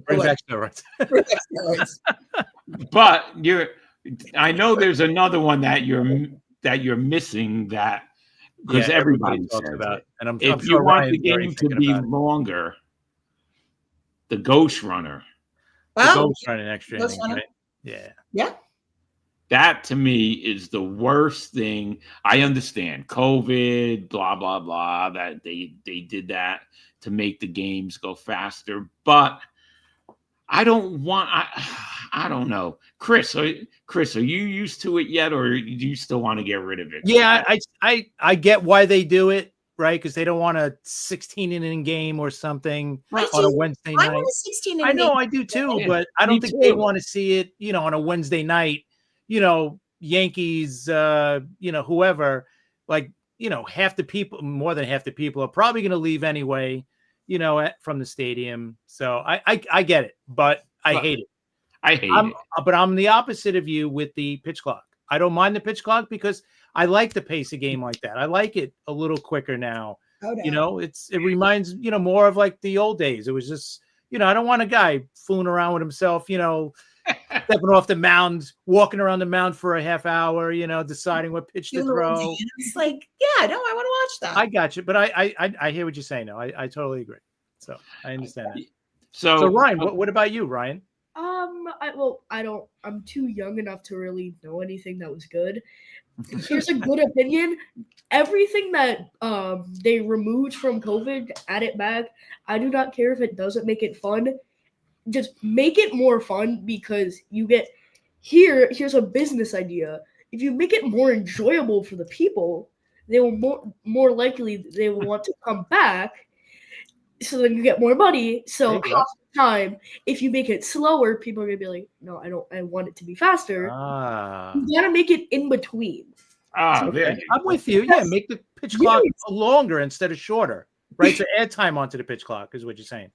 S3: Bring back steroids.
S5: Bring back steroids.
S4: But I know there's another one that you're missing that because everybody
S3: talks
S4: says
S3: about
S4: it.
S3: and I'm
S4: If
S3: sure
S4: you want the
S3: Ryan's already
S4: game to
S3: thinking
S4: be
S3: about it.
S4: longer, the Ghost Runner.
S3: The
S5: Wow.
S3: Ghost running extra
S5: Ghost
S3: innings,
S5: runner.
S3: right? Yeah.
S5: Yeah.
S4: That to me is the worst thing. I understand COVID, blah blah blah. That they did that to make the games go faster, but I don't want. I don't know, Chris. Are you used to it yet, or do you still want to get rid of it?
S3: Yeah, I get why they do it, right? Because they don't want a 16-inning game or something
S5: I
S3: on a
S5: do.
S3: Wednesday
S5: I
S3: night.
S5: want a 16
S3: I know, I do too,
S4: Yeah,
S3: but I
S4: me
S3: don't think they
S4: too.
S3: want to see it, on a Wednesday night. Yankees, whoever, like, half the people, more than half the people are probably going to leave anyway, from the stadium. So I get it, but I hate it.
S4: I hate it.
S3: But I'm the opposite of you with the pitch clock. I don't mind the pitch clock because I like the pace of game like that. I like it a little quicker now.
S5: Oh, no.
S3: It reminds, more of like the old days. It was just, I don't want a guy fooling around with himself, stepping off the mound, walking around the mound for a half hour, deciding what pitch to throw.
S5: It's like, yeah, no, I want to watch that.
S3: I got you, but I hear what you're saying. No, I totally agree. So I understand that.
S4: So
S3: Ryan, what about you, Ryan?
S6: I'm too young enough to really know anything that was good. Here's a good opinion. Everything that they removed from COVID, add it back. I do not care if it doesn't make it fun. Just make it more fun because you get here's a business idea. If you make it more enjoyable for the people, they will more likely they will want to come back. So then you get more money. So
S3: There you go.
S6: half the time, if you make it slower, people are gonna be like, "No, I want it to be faster." You gotta make it in between.
S4: there
S3: Okay.
S4: you
S3: I'm
S4: go.
S3: with you. Yeah, make the pitch clock longer instead of shorter, right? So add time onto the pitch clock is what you're saying.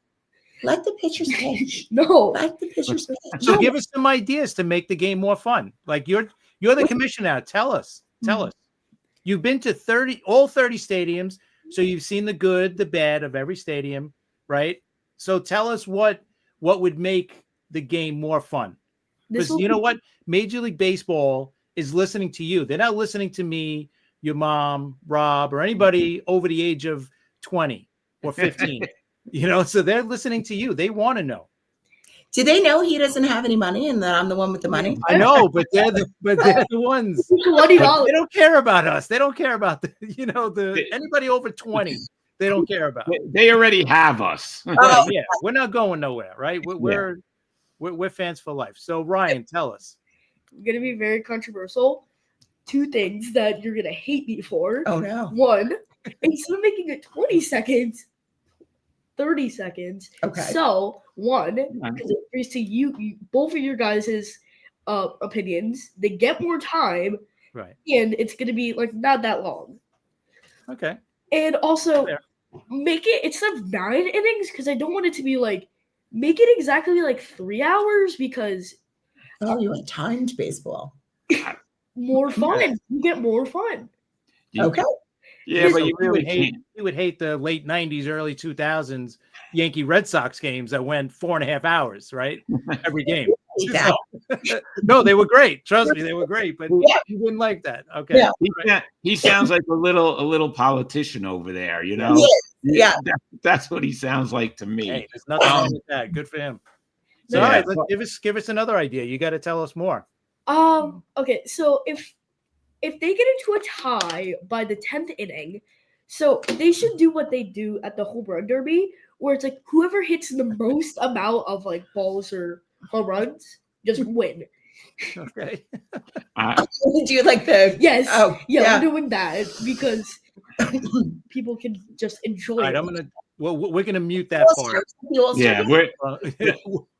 S5: Let the pitchers pitch.
S6: No.
S5: Let the pitchers pitch.
S3: So give us some ideas to make the game more fun. Like you're the commissioner now. Tell us. You've been to all 30 stadiums, so you've seen the good, the bad of every stadium, right? So tell us what would make the game more fun. Because you know what? Major League Baseball is listening to you. They're not listening to me, your mom, Rob, or anybody over the age of 20 or 15. So they're listening to you. They want to know.
S5: Do they know he doesn't have any money and that I'm the one with the money?
S3: I know, but they're the ones.
S6: $20.
S3: They don't care about us. They don't care about anybody over 20. They don't care about.
S4: They already have us.
S5: Oh.
S3: Yeah, we're not going nowhere, right? We're fans for life. So Ryan, tell us.
S6: I'm gonna be very controversial. 2 things that you're gonna hate me for.
S5: Oh no.
S6: 1, instead of making it 20 seconds, 30 seconds.
S5: Okay.
S6: So 1, because it agrees to you both of your guys' opinions. They get more time,
S3: Right.
S6: and it's gonna be like not that long.
S3: Okay.
S6: And also
S3: Fair.
S6: make it instead of 9 innings, because I don't want it to be like make it exactly like 3 hours because
S5: Oh, you want timed baseball?
S6: more fun. You get more fun.
S5: Okay.
S4: Yeah, but
S3: So
S4: you really can't.
S3: you would hate the late 90s, early 2000s Yankee Red Sox games that went 4.5 hours, right? Every game.
S5: Yeah.
S3: No, they were great. Trust me, they were great, but
S5: Yeah.
S3: you wouldn't like that. Okay.
S5: Yeah.
S4: He sounds like a little politician over there,
S5: Yeah.
S4: That's what he sounds like to me.
S3: Hey, there's nothing wrong with that. Good for him. So, all right, give us another idea. You got to tell us more.
S6: Okay, so if they get into a tie by the 10th inning, so they should do what they do at the home run derby, where it's like whoever hits the most amount of like balls or home runs just win.
S3: Okay.
S5: Do you like the?
S6: Yes.
S5: Oh,
S6: Yeah,
S5: yeah.
S6: I'm doing that because people can just enjoy
S3: All right,
S6: it.
S3: we're gonna mute that part.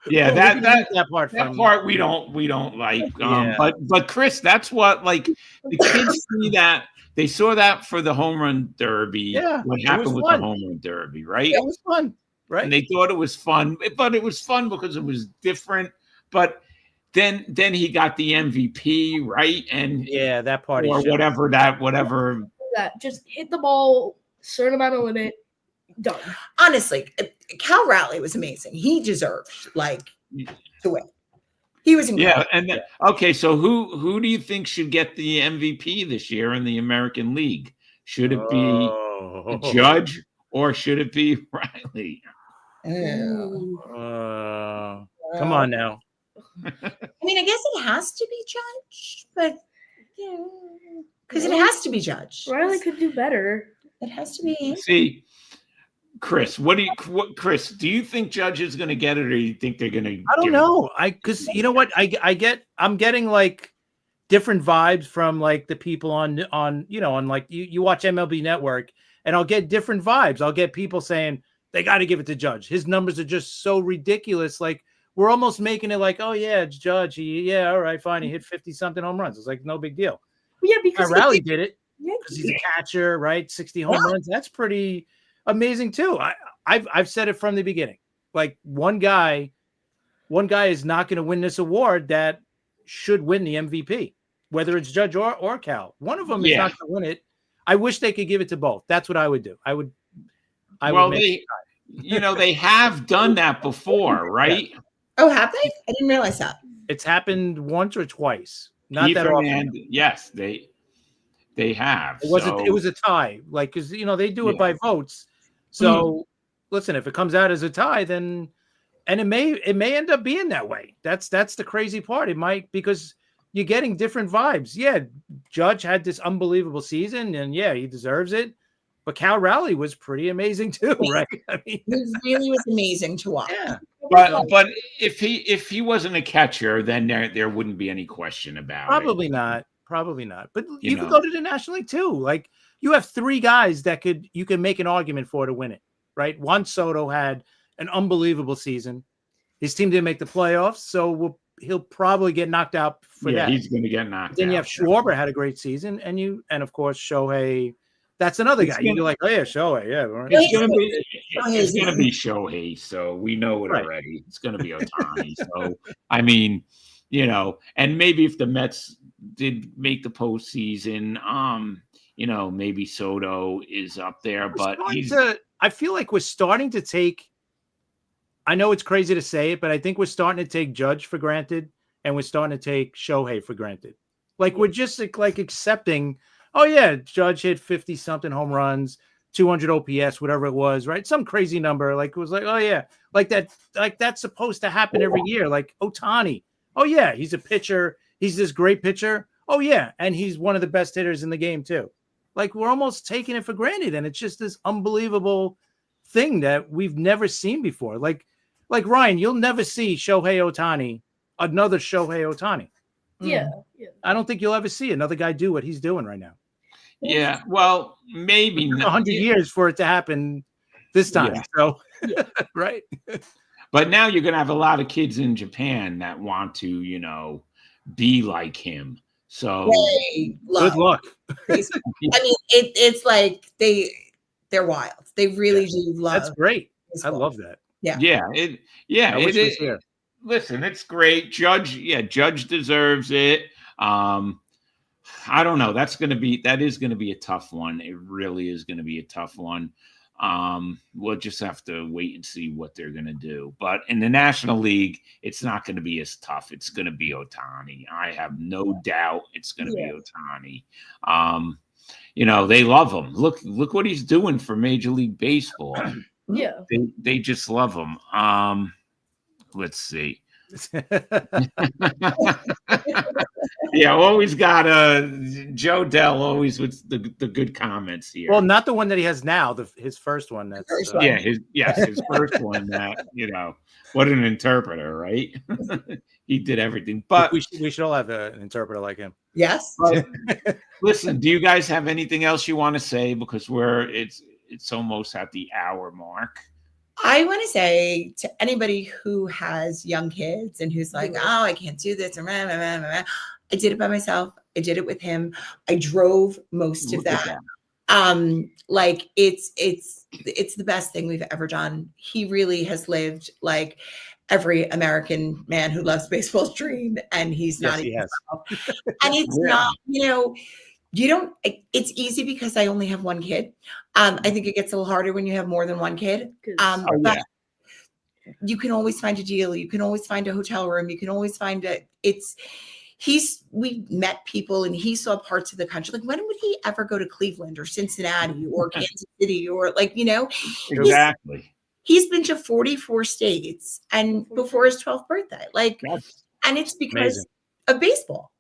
S4: Yeah,
S3: That part
S4: that
S3: from
S4: part we don't like.
S3: Yeah.
S4: But Chris, that's what like the kids see that. They saw that for the home run derby.
S3: Yeah,
S4: What
S3: it
S4: happened
S3: was
S4: with
S3: fun.
S4: the home run derby, right?
S3: It was fun, right?
S4: And they thought it was fun, but it was fun because it was different. But then he got the MVP, right? And
S3: Yeah, that part. he
S4: or
S3: showed.
S4: whatever
S6: That just hit the ball, certain amount of limit, done.
S5: Honestly, Cal Raleigh was amazing. He deserved to win. He was incredible.
S4: Yeah, and then, okay, so who do you think should get the MVP this year in the American League? Should it be Judge or should it be Riley?
S5: Ew.
S3: Come on now.
S5: I mean, I guess it has to be Judge, but because it has to be Judge.
S6: Riley could do better.
S5: It has to be.
S4: See, Chris, Chris, do you think Judge is going to get it, or do you think they're going to?
S3: I don't know. Because you know what, I'm getting like different vibes from like the people on like you watch MLB Network, and I'll get different vibes. I'll get people saying they got to give it to Judge. His numbers are just so ridiculous. Like we're almost making it like, oh yeah, it's Judge. All right, fine. He hit 50 something home runs. It's like no big deal.
S6: Yeah, because
S3: Raleigh did it
S6: Yeah,
S3: because he's a catcher, right? 60 home runs. That's pretty amazing too. I've said it from the beginning. Like one guy is not going to win this award that should win the MVP, whether it's Judge or Cal. One of them is not going to win it. I wish they could give it to both. That's what I would do. I would
S4: they have done that before, right?
S5: Oh, have they? I didn't realize that.
S3: It's happened once or twice. Not
S4: Keith
S3: that often.
S4: Hernandez, yes, they have.
S3: It was a tie, like because they do it by votes. So listen, if it comes out as a tie, then it may end up being that way. That's the crazy part. It might, because you're getting different vibes. Yeah, Judge had this unbelievable season, and yeah, he deserves it. But Cal Raleigh was pretty amazing too, right? I mean,
S5: It really was amazing to watch.
S3: yeah.
S4: But if he wasn't a catcher, then there wouldn't be any question about
S3: Probably
S4: it.
S3: not. Probably not. But
S4: You
S3: you could
S4: know.
S3: go to the National League too. Like you have 3 guys that you can make an argument for to win it, right? Juan Soto had an unbelievable season. His team didn't make the playoffs, so he'll probably get knocked out for that.
S4: He's going to get knocked
S3: Then
S4: out.
S3: you have Schwarber had a great season, and of course Shohei that's another
S4: It's
S3: guy.
S4: gonna-
S3: You're like, oh yeah, Shohei, yeah. Right.
S4: It's gonna
S5: Shohei's-
S4: be Shohei, so we know it
S3: Right.
S4: already. It's gonna be Ohtani. So I mean, and maybe if the Mets did make the postseason, maybe Soto is up there, but
S3: I feel like we're starting to take. I know it's crazy to say it, but I think we're starting to take Judge for granted, and we're starting to take Shohei for granted. Like we're just like accepting. Oh yeah, Judge hit 50 something home runs, 200 OPS, whatever it was, right? Some crazy number. Like it was like, oh yeah, like that's supposed to happen every year. Like Ohtani, oh yeah, he's a pitcher. He's this great pitcher. Oh yeah, and he's one of the best hitters in the game too. Like we're almost taking it for granted, and it's just this unbelievable thing that we've never seen before. Like Ryan, you'll never see Shohei Ohtani, another Shohei Ohtani.
S6: Yeah.
S3: I don't think you'll ever see another guy do what he's doing right now.
S4: yeah, well, maybe
S3: 100 years for it to happen this time.
S4: Yeah.
S3: So, right.
S4: But now you're gonna have a lot of kids in Japan that want to, be like him. So
S5: They love
S3: Good luck.
S5: baseball. I mean, it's like they're wild. They really do love.
S3: That's great. I
S5: baseball.
S3: love that.
S4: yeah,
S3: I wish it was here.
S4: Listen, it's great. Judge deserves it. I don't know. That is going to be a tough one. It really is going to be a tough one. We'll just have to wait and see what they're going to do. But in the National League, it's not going to be as tough. It's going to be Ohtani. I have no doubt it's going to be Ohtani. They love him. Look what he's doing for Major League Baseball.
S6: Yeah.
S4: They just love him. Let's see. Yeah, always got Joe Dell always with the good comments here.
S3: Well, not the one that he has now, his first one. That's
S5: First one.
S4: his first one. That what an interpreter, right? He did everything. But
S3: we should all have an interpreter like him.
S5: Yes.
S4: listen, do you guys have anything else you want to say? Because it's almost at the hour mark.
S5: I want to say to anybody who has young kids and who's like, oh, I can't do this. Or blah, blah, blah, blah, blah. I did it by myself. I did it with him. I drove most of
S4: Look at
S5: that. Like it's the best thing we've ever done. He really has lived like every American man who loves baseball's dream, and he's not.
S3: Yes, he has.
S5: And it's not, it's easy because I only have one kid. I think it gets a little harder when you have more than one kid. But you can always find a deal. You can always find a hotel room. You can always find we met people and he saw parts of the country. Like, when would he ever go to Cleveland or Cincinnati or Kansas City or
S4: Exactly.
S5: He's been to 44 states and before his 12th birthday. And it's because of baseball.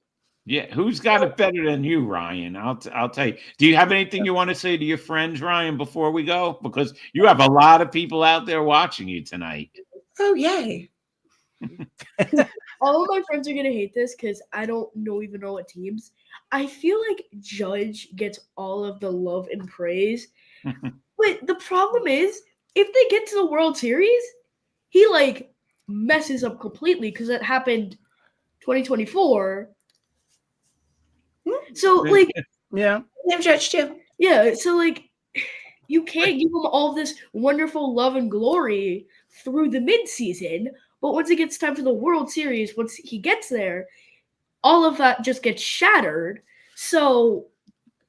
S4: Yeah, who's got it better than you, Ryan? I'll tell you. Do you have anything you want to say to your friends, Ryan, before we go? Because you have a lot of people out there watching you tonight.
S5: Oh, yay.
S6: All of my friends are gonna hate this because I don't even know what teams. I feel like Judge gets all of the love and praise, but the problem is if they get to the World Series, he messes up completely because that happened 2024. So
S3: Yeah.
S5: I'm Judge too.
S6: yeah, so you can't give him all this wonderful love and glory through the midseason. But once it gets time for the World Series, once he gets there, all of that just gets shattered. So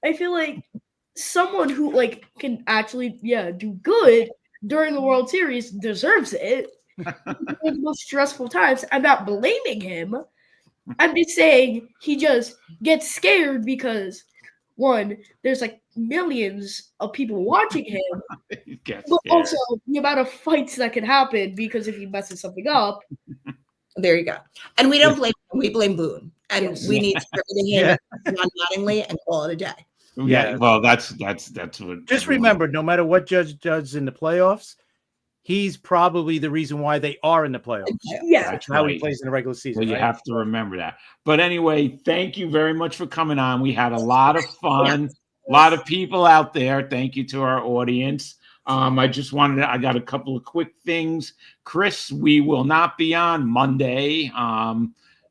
S6: I feel like someone who can actually do good during the World Series deserves it. In the most stressful times, I'm not blaming him. I'm just saying he just gets scared because one, there's millions of people watching him, but also the amount of fights that can happen because if he messes something up.
S5: There you go. And we don't blame him. We blame Boone. And we need to get rid of him non-noddingly and call it a day.
S4: Yeah, well, that's what.
S3: Just remember, no matter what Judge does in the playoffs, he's probably the reason why they are in the playoffs.
S6: Yeah,
S3: That's how he plays in the regular season.
S4: So you have to remember that. But anyway, thank you very much for coming on. We had a lot of fun. A lot of people out there. Thank you to our audience. I got a couple of quick things. Chris, we will not be on Monday.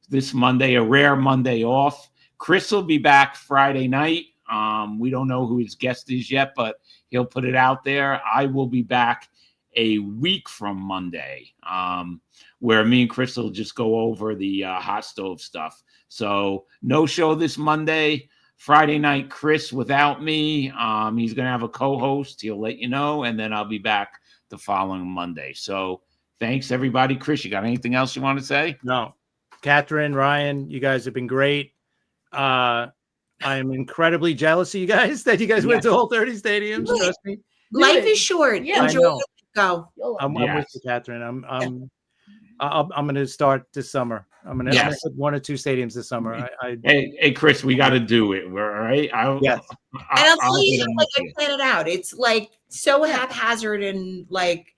S4: This Monday, a rare Monday off. Chris will be back Friday night. We don't know who his guest is yet, but he'll put it out there. I will be back a week from Monday, where me and Chris will just go over the hot stove stuff. So no show this Monday. Friday night, Chris without me. He's going to have a co-host. He'll let you know, and then I'll be back the following Monday. So thanks, everybody. Chris, you got anything else you want to say?
S3: No. Catherine, Ryan, you guys have been great. I am incredibly jealous of you guys that you guys went to all 30 stadiums. Trust me.
S5: Life is short.
S6: Yeah.
S5: Enjoy
S3: I know.
S5: it. Go.
S3: I'm with you, Catherine. I'm going to start this summer. I'm going to hit 1 or 2 stadiums this summer.
S4: Hey, Chris, we got to do it. All right.
S3: Yes.
S5: And I'll tell you,
S4: get
S5: like, I
S4: into it.
S5: plan it out. It's like so haphazard and like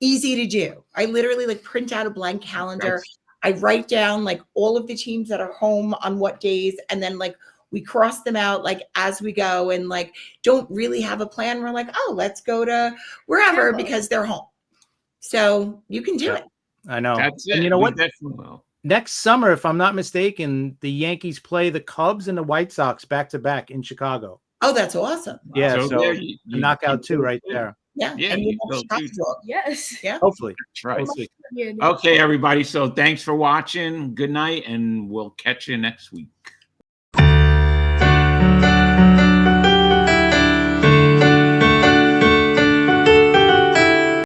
S5: easy to do. I literally like print out a blank calendar. I write down like all of the teams that are home on what days, and then like we cross them out like as we go, and like don't really have a plan. We're like, oh, let's go to wherever because they're home. So you can do it.
S3: I know.
S4: That's it.
S3: And you know
S4: We
S3: what?
S4: definitely will.
S3: Next summer, if I'm not mistaken, the Yankees play the Cubs and the White Sox back to back in Chicago.
S5: Oh, that's awesome.
S3: Yeah,
S4: So
S3: so
S4: there
S3: a knockout 2 right there.
S5: Yeah.
S4: Yeah,
S5: And
S4: you
S5: you
S4: go
S5: have
S4: do-
S5: Chicago.
S6: Yes.
S5: Yeah.
S3: Hopefully.
S4: That's right.
S3: Hopefully.
S6: Yeah,
S4: Okay, everybody. So thanks for watching. Good night, and we'll catch you next week.